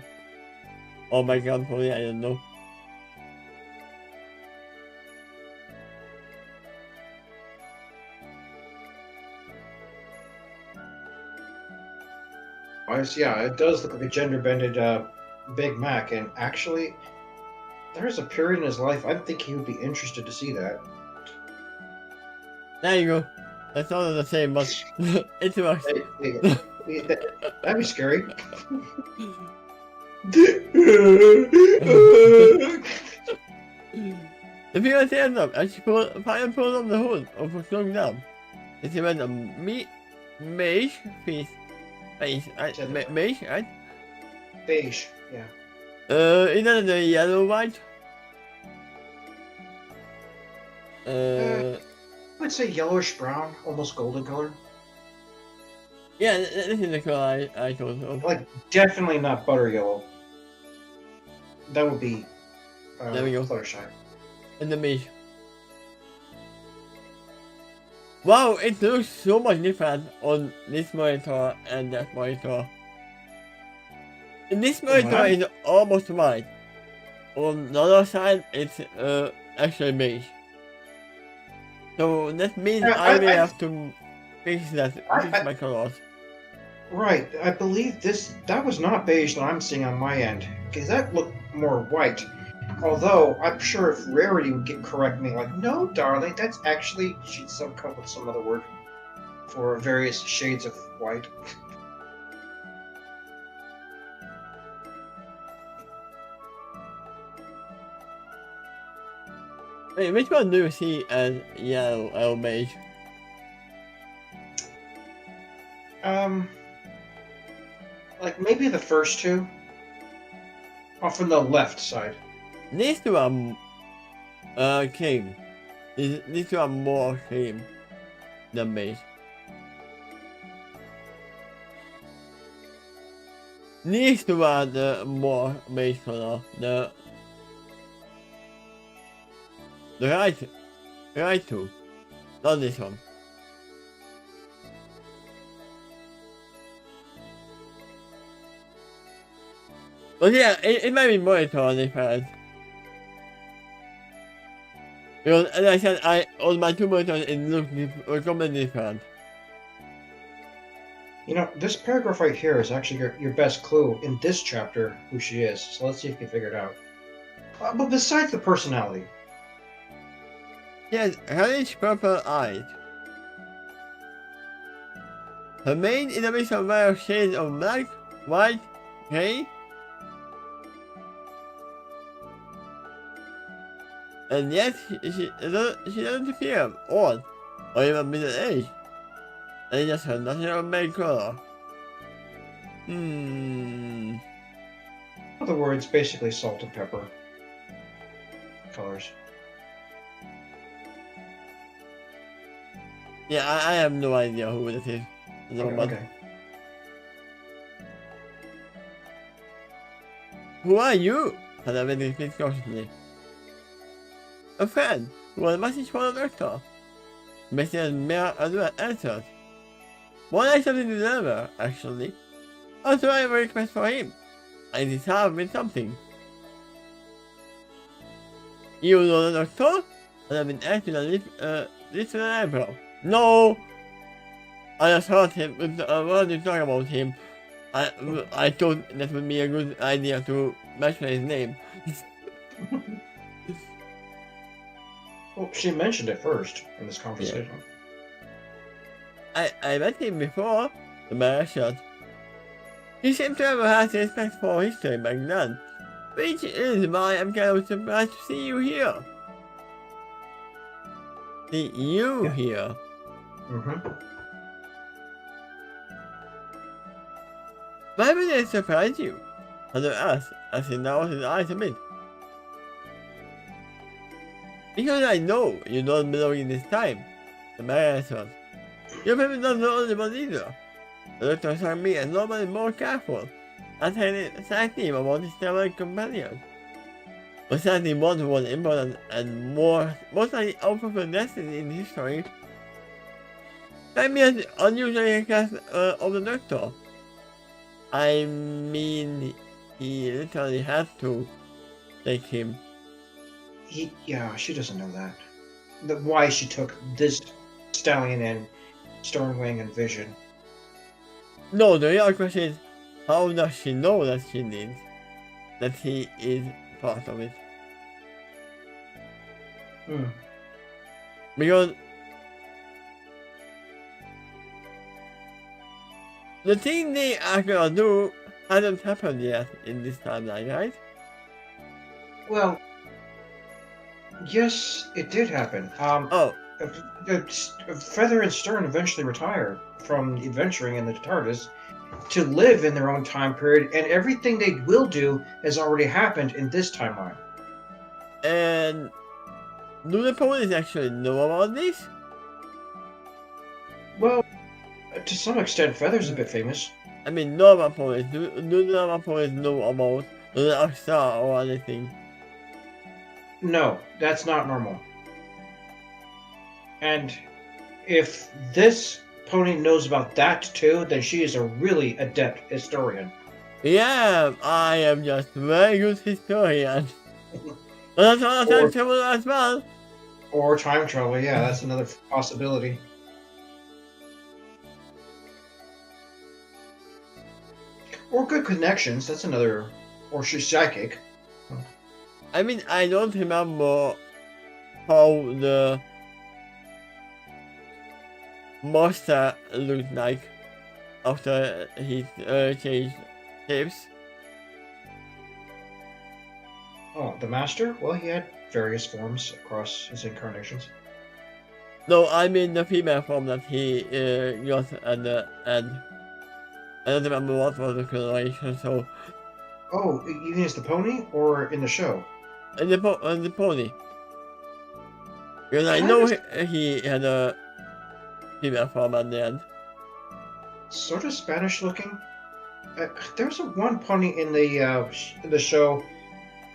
Oh my god, probably, I don't know. Yeah, it does look like a gender-bended Big Mac, and actually, there's a period in his life I think he would be interested to see that. There you go. That's all the same, but it's worse. That'd be scary. If you guys stand up, I should pull up the hood or for slowing down. It's about a beige piece. Beige, right? Beige, yeah. Is that the yellow white? I'd say yellowish brown, almost golden color. Yeah, this is the color I chose. Like, definitely not butter yellow. That would be there we go. Fluttershy. And the beige. Wow, it looks so much different on this monitor and that monitor. And this monitor is almost white. On the other side, it's actually beige. So that means I will have to fix my colors. Right, I believe that was not beige that I'm seeing on my end, because that looked more white. Although, I'm sure if Rarity would correct me, like, no, darling, that's actually, she'd come up with some other word for various shades of white. Wait, which one do you see as yellow or beige? Like maybe the first two? Off from the left side. These two are cream. These two are more cream than beige. These two are the more beige color. The right two, not this one. But yeah, it might be monitor different. Because as I said, on my two monitors it looks completely different. You know, this paragraph right here is actually your best clue in this chapter who she is. So let's see if you can figure it out. But besides the personality. She has reddish purple eyes. Her mane is a mix of various shades of black, white, grey, and yet she doesn't appear old or even middle aged. And it's just her natural male color. In other words, basically salt and pepper colors. Yeah, I have no idea who that is. Okay. Who are you? Said I very cautiously. A friend who was a message for the doctor. Message mere answered. One I something to deliver, actually. Also, I have a request for him. I deserve with something. You know the doctor? And I've been asked to lift an eyebrow. No! I just heard him, what you talk about him. I thought that would be a good idea to mention his name. Well, she mentioned it first in this conversation. Yeah. I met him before, the man shot. He seemed to have had respect for history back then, which is why I'm kind of surprised to see you here. See you here. Why would I surprise you? Other asked, as he narrowed his eyes a bit. Because I know you don't belong in this time. The man answered. Your people not the only one either. The doctor saw me and nobody more careful. I tell him about his traveling companion. But sadly one was important and most likely outperformed destiny in history. That means unusually cast of the doctor. I mean, he literally had to take him. Yeah, she doesn't know that. Why she took this stallion and Stormwing and Vision. No, the real question is, how does she know that she needs, that he is part of it? Because the thing they are gonna do hasn't happened yet in this timeline, right? Well, yes, it did happen. Feather and Stern eventually retired from adventuring in the TARDIS to live in their own time period, and everything they will do has already happened in this timeline. And do the police actually know about this? Well, to some extent, Feather's a bit famous. I mean, normal police. Do normal police know about the Dark Star or anything? No, that's not normal. And if this pony knows about that too, then she is a really adept historian. Yeah, I am just very good historian. But that's all time travel as well. Or time travel, yeah, that's another possibility. Or good connections, that's another. Or she's psychic. I mean, I don't remember how the monster looked like after he changed shapes. Oh, the Master? Well, he had various forms across his incarnations. No, I mean the female form that he got at the end. I don't remember what was the coloration, so... Oh, you mean as the pony, or in the show? And the pony. Because I know he had a female form at the end. Sort of Spanish looking. There's one pony in the show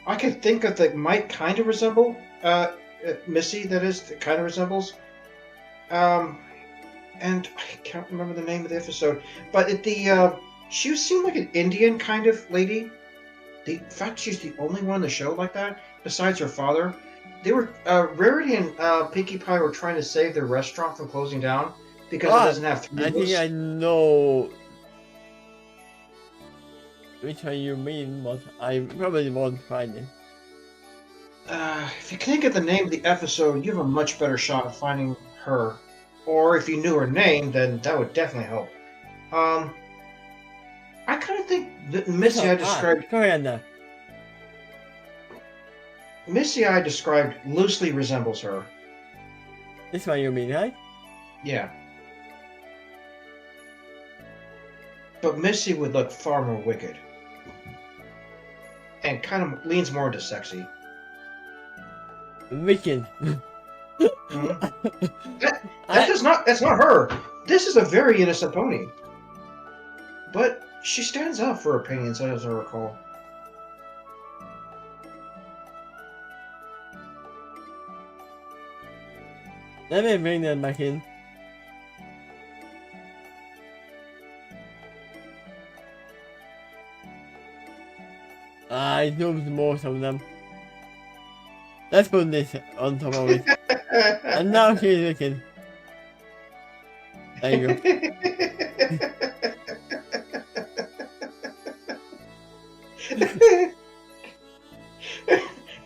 I could think of that might kind of resemble Missy. That is, that kind of resembles. And I can't remember the name of the episode, but she seemed like an Indian kind of lady. In fact, she's the only one in the show like that, besides her father. They were Rarity and Pinkie Pie were trying to save their restaurant from closing down because it doesn't have 3 I think I know which one you mean, but I probably won't find it. If you can't get the name of the episode, you have a much better shot of finding her. Or if you knew her name, then that would definitely help. I kind of think that Missy I described... Missy I described loosely resembles her. This one you mean, right? Yeah. But Missy would look far more wicked. And kind of leans more into sexy. Wicked. That's not her. This is a very innocent pony. But she stands up for her opinions, as I recall. Let me bring that back in. I zoomed most of them. Let's put this on top of it. And now she's wicked. There you go.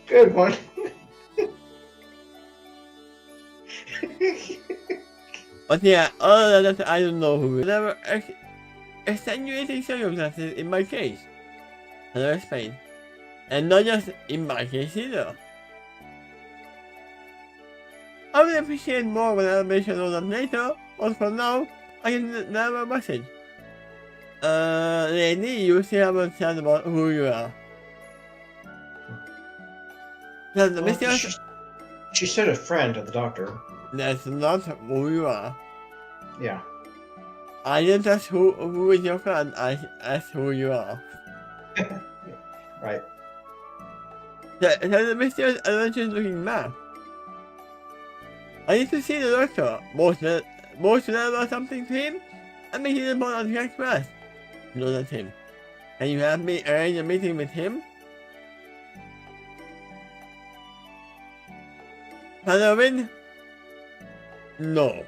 Good one. But yeah, other than that, I don't know who. There were extenuating circumstances in my case. And I explained. And not just in my case either. I would appreciate more when animation on them later, but for now, I can never a message. Lady, you still haven't said about who you are. She said a friend of the doctor. That's not who you are. Yeah. I didn't ask who is your friend, I asked who you are. Right. The mysterious adventures looking map. I need to see the doctor. Most about something to him? I'm making a point on the express. No, that's him. Can you have me arrange a meeting with him? Halloween? No.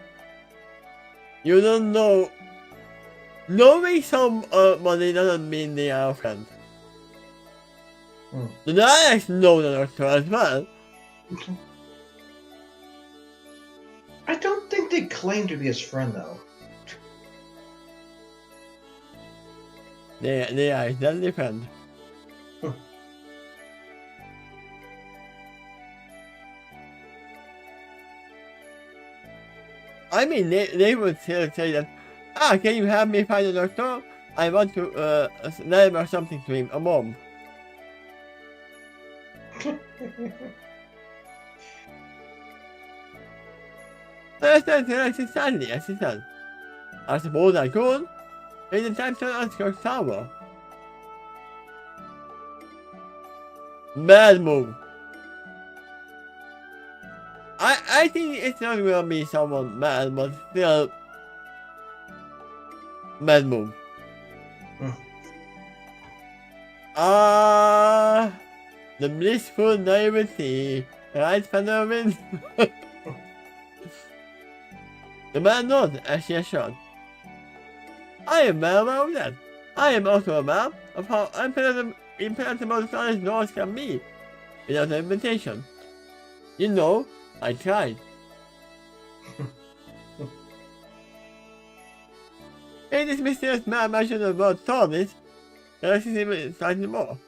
You don't know. Knowing somebody doesn't mean they are a friend. The Daleks know the doctor as well. I don't think they claim to be his friend, though. They are deadly friend. I mean, they would still say that, can you help me find the doctor? I want to deliver something to him, a bomb. That's Stanley, assistant. I suppose I could. In the time to Oscar Tower. Bad move. I think it's not gonna be someone bad, but still bad move. The blissful naivety, right, Phenomenon? The man nods as she is shot. I am well aware of that. I am also aware of how impenetrable Sonic doors can be without an invitation. You know, I tried. In this mysterious man mentioned about TARDIS, there is slightly more.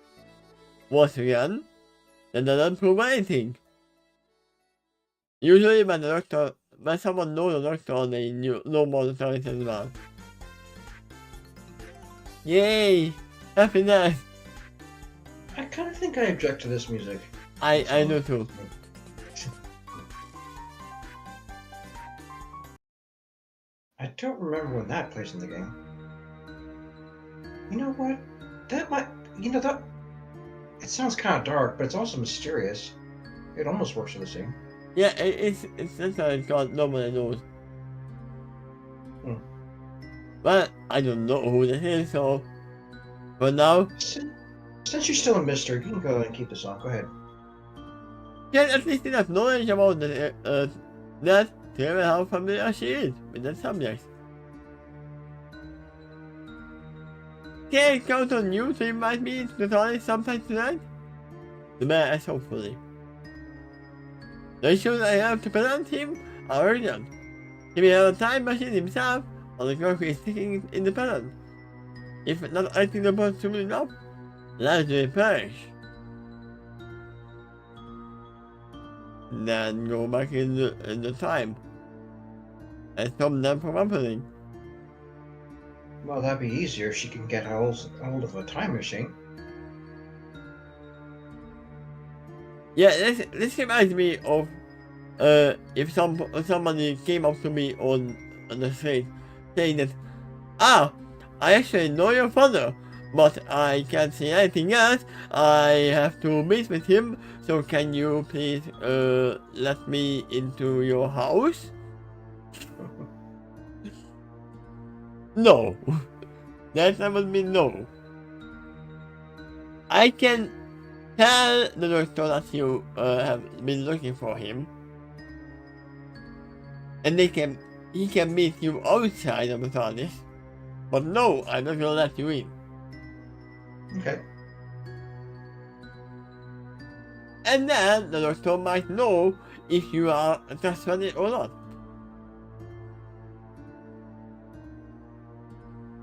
Once again, that doesn't prove anything. Usually when someone knows the doctor, they know more than TARDIS as well. Yay! Happiness! I kind of think I object to this music. I do too. I don't remember when that plays in the game. You know what? That might... that... It sounds kind of dark, but it's also mysterious. It almost works for the scene. Yeah, it's that's how it's called. Nobody knows. But I don't know who this is, so for now. Since you're still a mystery, you can go ahead and keep this on. Go ahead. Get at least enough knowledge about that to reveal how familiar she is with the subject. Can I count on you to invite me to the TARDIS sometime tonight? The man asked hopefully. The issues I have to present him are urgent. He may have a time machine himself, or the clock is ticking independent. If not acting the boat soon enough, lives will perish. Then go back in the time and stop them from happening. Well, that'd be easier if she can get hold of a time machine. Yeah, this reminds me of if somebody came up to me on the street saying that, I actually know your father, but I can't say anything else. I have to meet with him, so can you please let me into your house? No. That would be no. I can tell the doctor that you have been looking for him, and he can meet you outside of the TARDIS. But no, I'm not gonna let you in. Okay. And then the doctor might know if you are trustworthy or not.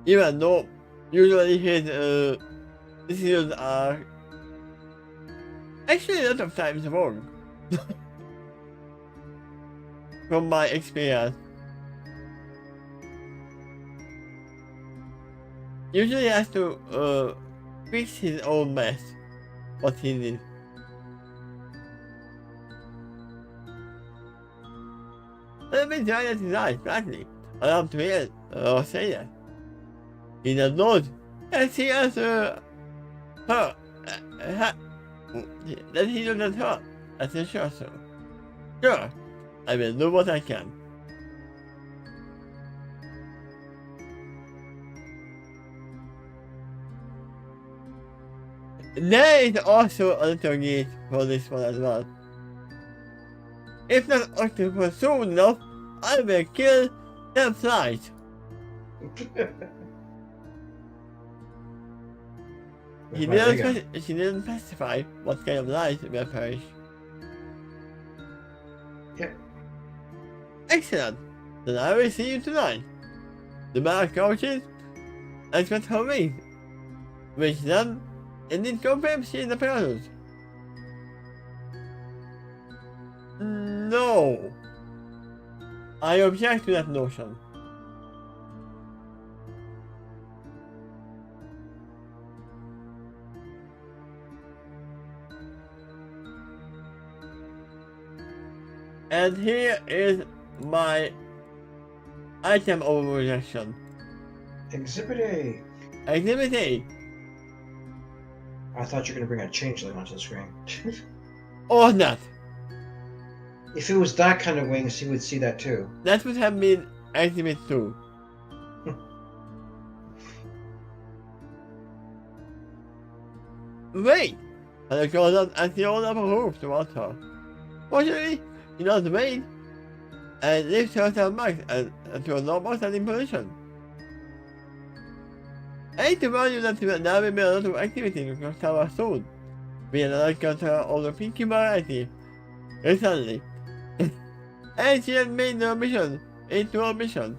Even though usually his decisions are actually a lot of times wrong. From my experience. Usually he has to fix his own mess. What he did. Let me try that his eyes, badly. I love to hear say that. He does not. Yes, he has her. That he does not hurt. I said, sure, sir. Sure, I will do what I can. There is also a little gate for this one as well. If not octopus soon enough, I will kill the flies. She didn't specify what kind of lies will perish. Yeah. Excellent. Then I will see you tonight. The man coaches and got her wings, which then ended confirms she is the parachute. No. I object to that notion. And here is my item of rejection. Exhibit A. Exhibit A. I thought you were going to bring a changeling onto the screen. Or not. If it was that kind of wings, you would see that too. That would have been Exhibit 2. Wait! And I goes out and the old upper roof towards her. Fortunately, he does wait and lifts herself back to a normal standing position. I hate to warn you that there will be a lot of activity across tower soon. We are not going to of the pinky variety. Recently. And she has made her mission into her mission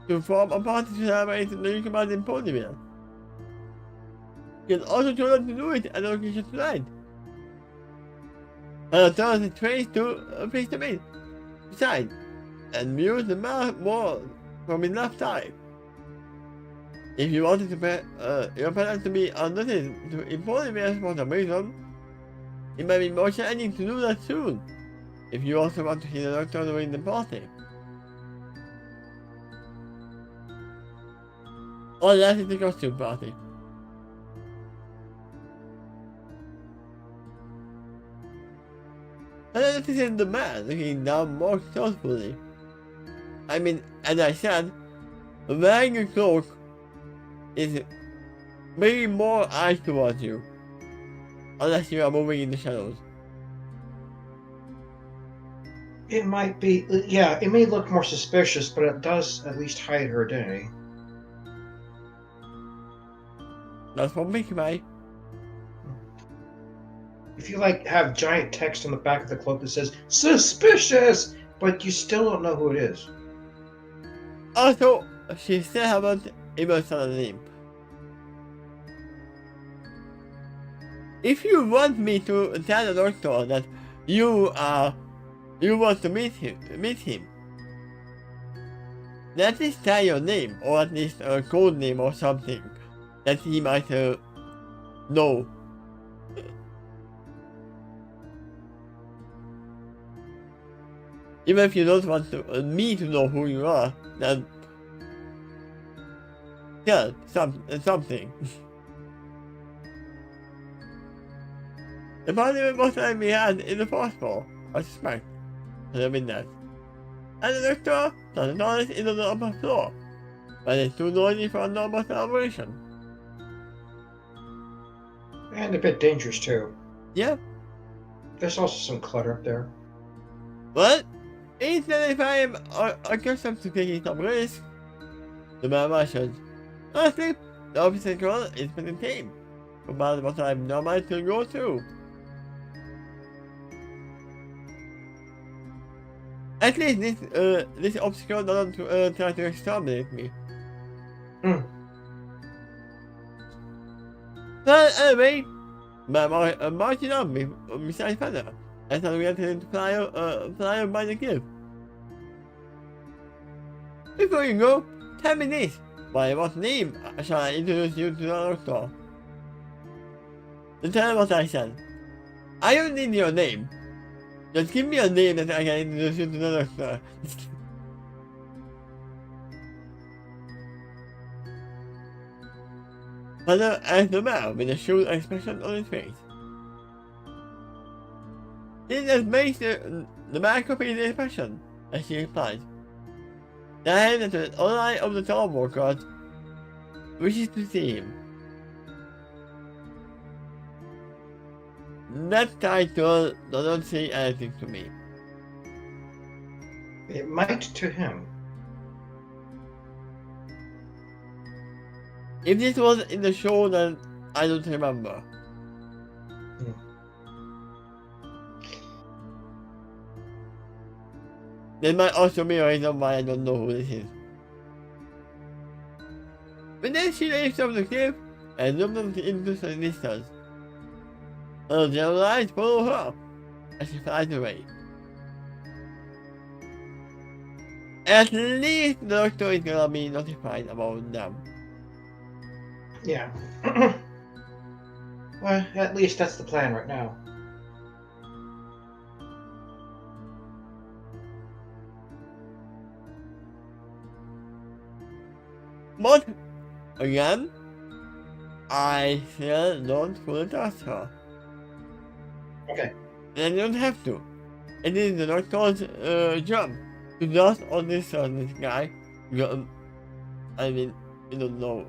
to form a party to celebrate the new command in Ponyville. She has also told us to do it at the location tonight. And tells the trace to face the main side and mute the map more from his left side. If you wanted to your parents to be unnoticed to inform me for some reason, it might be more challenging to do that soon. If you also want to see the doctor during the party. Or that is the costume party. And then this is the man looking down more thoughtfully. I mean, as I said, wearing a cloak is bringing more eyes towards you. Unless you are moving in the shadows. It might be, yeah, it may look more suspicious, but it does at least hide her identity. That's what makes me. If you have giant text on the back of the cloak that says "suspicious," but you still don't know who it is. Also, she still haven't even said a name. If you want me to tell the doctor that you want to meet him, at least tell your name, or at least a code name or something that he might know. Even if you don't want me to know who you are, then tell something. The party will most likely be had in the fourth floor, I suspect, to the midnight. And the doctor doesn't always is on the upper floor, but it's too noisy for a normal celebration. And a bit dangerous too. Yeah. There's also some clutter up there. But instead if I am accustomed to taking some risks, the man mentioned, honestly, the opposite control is pretty tame, compared to what I'm normally to go through. At least this obstacle doesn't try to exterminate me. But anyway, marching on me beside Feather, as I went to fly by the cliff. Before you go, tell me this. By what name shall I introduce you to the doctor? Tell him what I said. I don't need your name. Just give me a name that I can introduce you to the doctor. Father asked the man with a shrewd expression on his face. This just makes the man copied the expression, as she replied. Then that the ally of the town workers wishes to see him. That title doesn't say anything to me. It might to him. If this was in the show, then I don't remember. There might also be a reason why I don't know who this is. But then she leaves off the cliff and zooms into the distance. Her yellow eyes follow her as she flies away. At least the doctor is gonna be notified about them. Yeah. Well, at least that's the plan right now. But, again, I still don't fully trust her. Okay. And I don't have to. It is the doctor's job to just understand this guy. I mean, you don't know.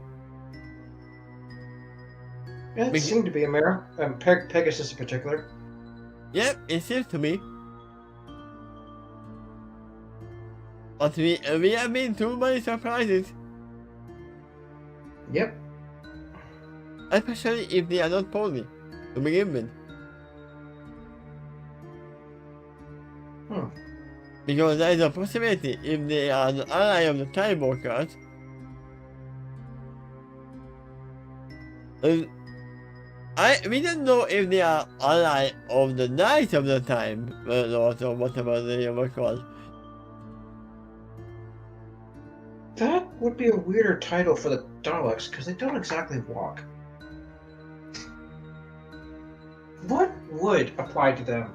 Yeah, it seemed to be a mirror. Pegasus in particular. Yep, it seems to be. But we have been too many surprises. Yep. Especially if they are not pony to begin with. Because there is a possibility if they are an ally of the time workers. We don't know if they are ally of the Knights of the Time Lords or whatever they were called. That would be a weirder title for the Daleks, because they don't exactly walk. What would apply to them?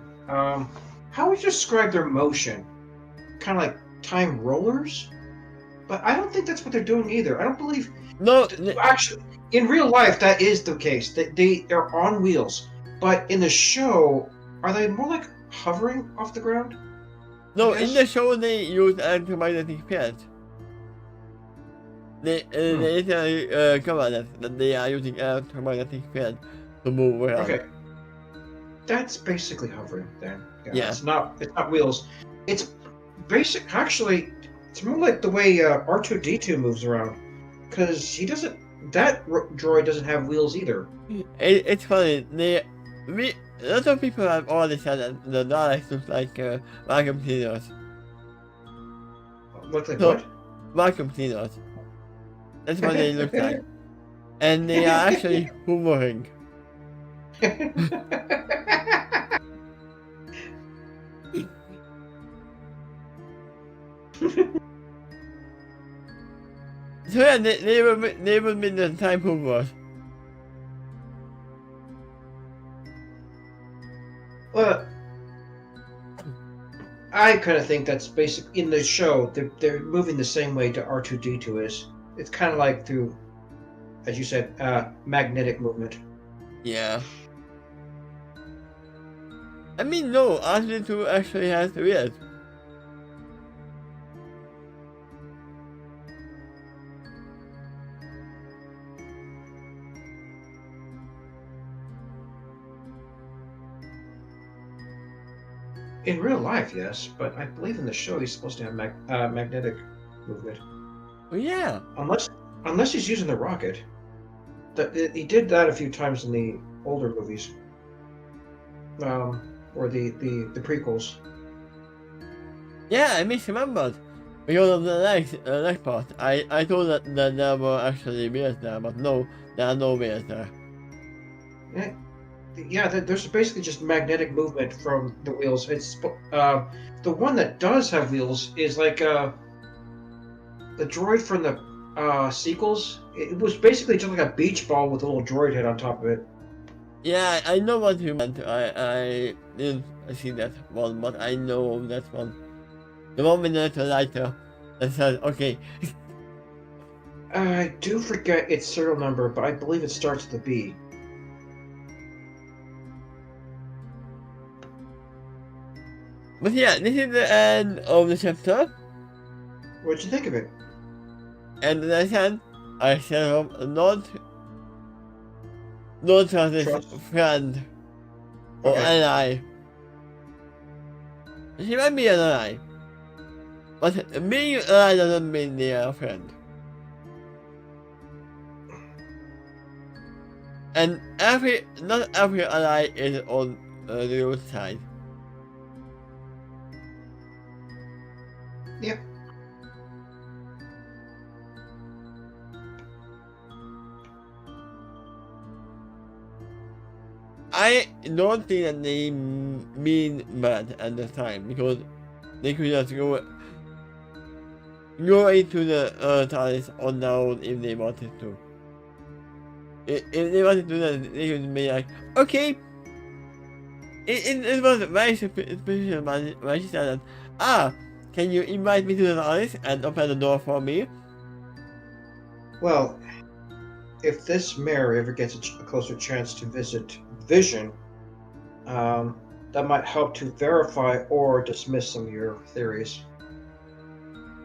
How would you describe their motion? Kind of like time rollers? But I don't think that's what they're doing either. I don't believe... No, actually, in real life, that is the case. They are on wheels. But in the show, are they more like hovering off the ground? no. In the show, they use electromagnetic fields. They cover that they are using electromagnetic field to move around. Okay. That's basically hovering then. Yeah. It's not wheels. It's basic. Actually, it's more like the way R2-D2 moves around, because he doesn't. That droid doesn't have wheels either. It's funny. A lot of people have already said that the Daleks look like vacuum cleaners. Look like what? Vacuum cleaners. That's what they look like. And they are actually hoovering. So yeah, they will be the time hoovers. Well, I kind of think that's basic. In the show, they're moving the same way to R2-D2 is. It's kind of like through, as you said, magnetic movement. Yeah. I mean, no, R2-D2 actually has wheels. In real life, yes, but I believe in the show he's supposed to have magnetic movement. Well, yeah. Unless he's using the rocket. He did that a few times in the older movies. Or the prequels. Yeah, I misremembered. Because of the leg part. I thought that there were actually wheels there, but no, there are no wheels there. Yeah, there's basically just magnetic movement from the wheels. It's the one that does have wheels is like the droid from the sequels. It was basically just like a beach ball with a little droid head on top of it. Yeah, I know what you meant. I didn't see that one, but I know that one. The one with the little lighter that says, okay. I do forget its serial number, but I believe it starts with a B. But yeah, this is the end of the chapter. What'd you think of it? And then I set up not as his Trust? friend or Okay. ally. She might be an ally. But being an ally doesn't mean they are a friend. And not every ally is on the good side. Yep. I don't think that they mean bad at the time because they could just go into the TARDIS on their own if they wanted to. If they wanted to do that, they could be like, okay. It was very suspicious when she said that, can you invite me to the TARDIS and open the door for me? Well, if this mayor ever gets a closer chance to visit Vision, that might help to verify or dismiss some of your theories.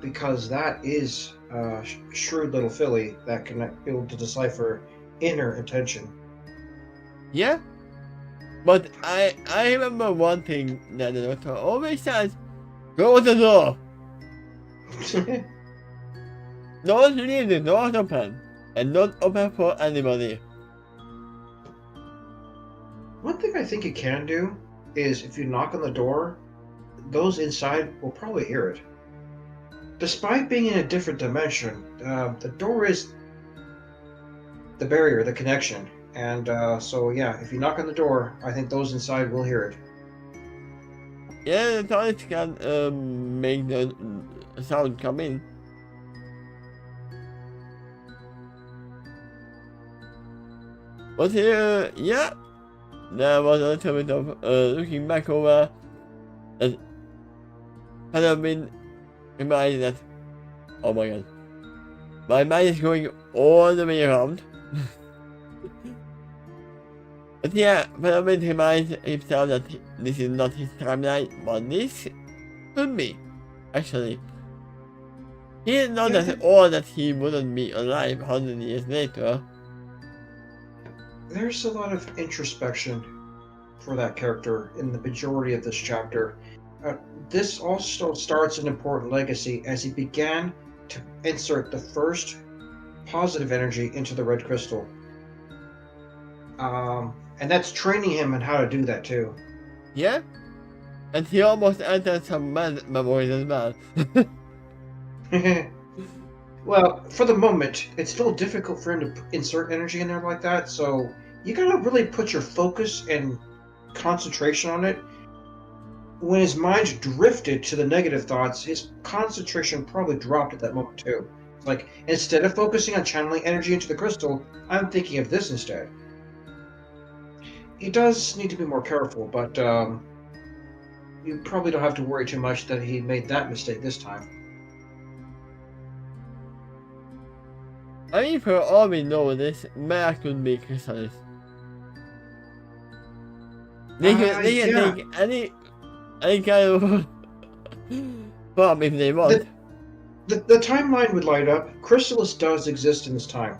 Because that is a shrewd little filly that can be able to decipher inner intention. Yeah. But I remember one thing that the doctor always says, close the door. Don't leave the door open. And don't open for anybody. One thing I think you can do is if you knock on the door, those inside will probably hear it. Despite being in a different dimension, the door is the barrier, the connection. And so, yeah, if you knock on the door, I think those inside will hear it. Yeah, the TARDIS can make the sound come in. But yeah, there was a little bit of looking back over and kind of been reminded that, oh my god, my mind is going all the way around. But yeah, Phenomenon reminds himself that this is not his timeline, but this could be, actually. He didn't know that all that he wouldn't be alive 100 years later. There's a lot of introspection for that character in the majority of this chapter. This also starts an important legacy as he began to insert the first positive energy into the red crystal. And that's training him on how to do that too. Yeah? And he almost entered some bad memories as well. Well, for the moment, it's still difficult for him to insert energy in there like that, so you gotta really put your focus and concentration on it. When his mind drifted to the negative thoughts, his concentration probably dropped at that moment too. Like, instead of focusing on channeling energy into the crystal, I'm thinking of this instead. He does need to be more careful, but you probably don't have to worry too much that he made that mistake this time. I mean, for all we know, this Mara could be Chrysalis. They can take any kind of form if they want. The timeline would light up. Chrysalis does exist in this time.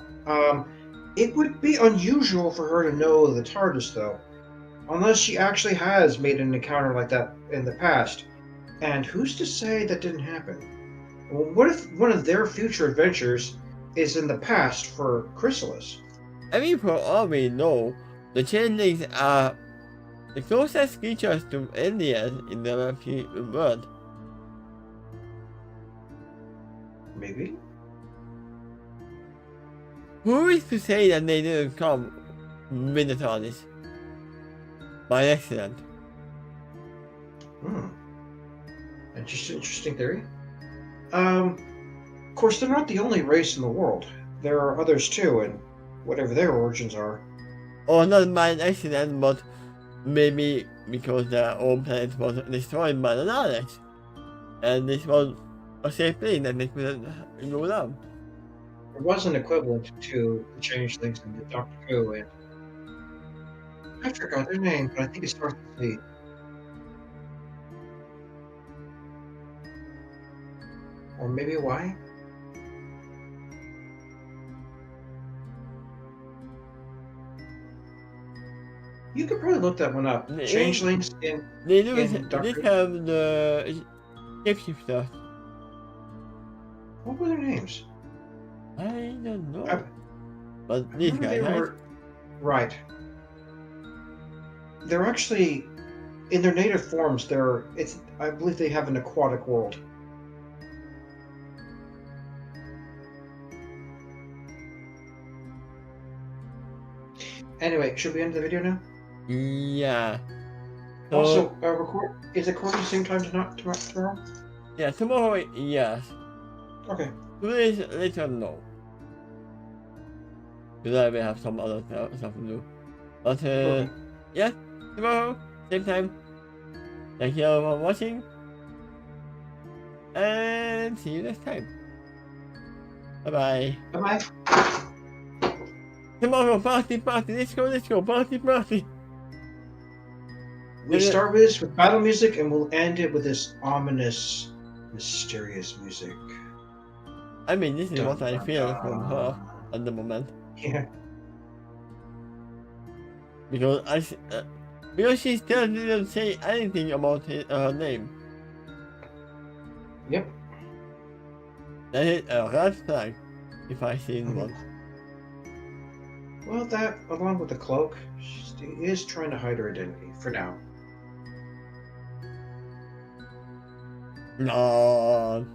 It would be unusual for her to know the TARDIS, though. Unless she actually has made an encounter like that in the past. And who's to say that didn't happen? Well, what if one of their future adventures is in the past for Chrysalis? I mean, for all we know, the changelings are the closest creatures to aliens in the world. Maybe. Who is to say that they didn't come with the TARDIS? By accident. Interesting theory. Of course, they're not the only race in the world. There are others too, and whatever their origins are. Or not by an accident, but maybe because their own planet was destroyed by the TARDIS. And this was a safe place that they couldn't go down. There was an equivalent to the changelings in the Doctor Who, and I forgot their name, but I think it starts with C. Or maybe Y? You could probably look that one up. Changelings in They do Doctor Who. have the shapeshifter. What were their names? I don't know. I But these remember guys, they right? were right. They're actually in their native forms. I believe they have an aquatic world. Anyway, should we end the video now? Yeah. So, Also, is it recording the same time tomorrow? yeah, tomorrow, yes. Okay. 2 days later, no. Because I will have some other stuff to do. But, Okay. yeah, tomorrow, same time. Thank you all for watching. And see you next time. Bye bye. Bye-bye. Tomorrow, party, let's go, party. We start with this with battle music, and we'll end it with this ominous, mysterious music. I mean, this is Dun, what I dun, feel dun. from her at the moment. Yeah. Because because she still didn't say anything about her name. Yep. That is a red flag, if I seen one. Well, that, along with the cloak, she is trying to hide her identity, for now. No.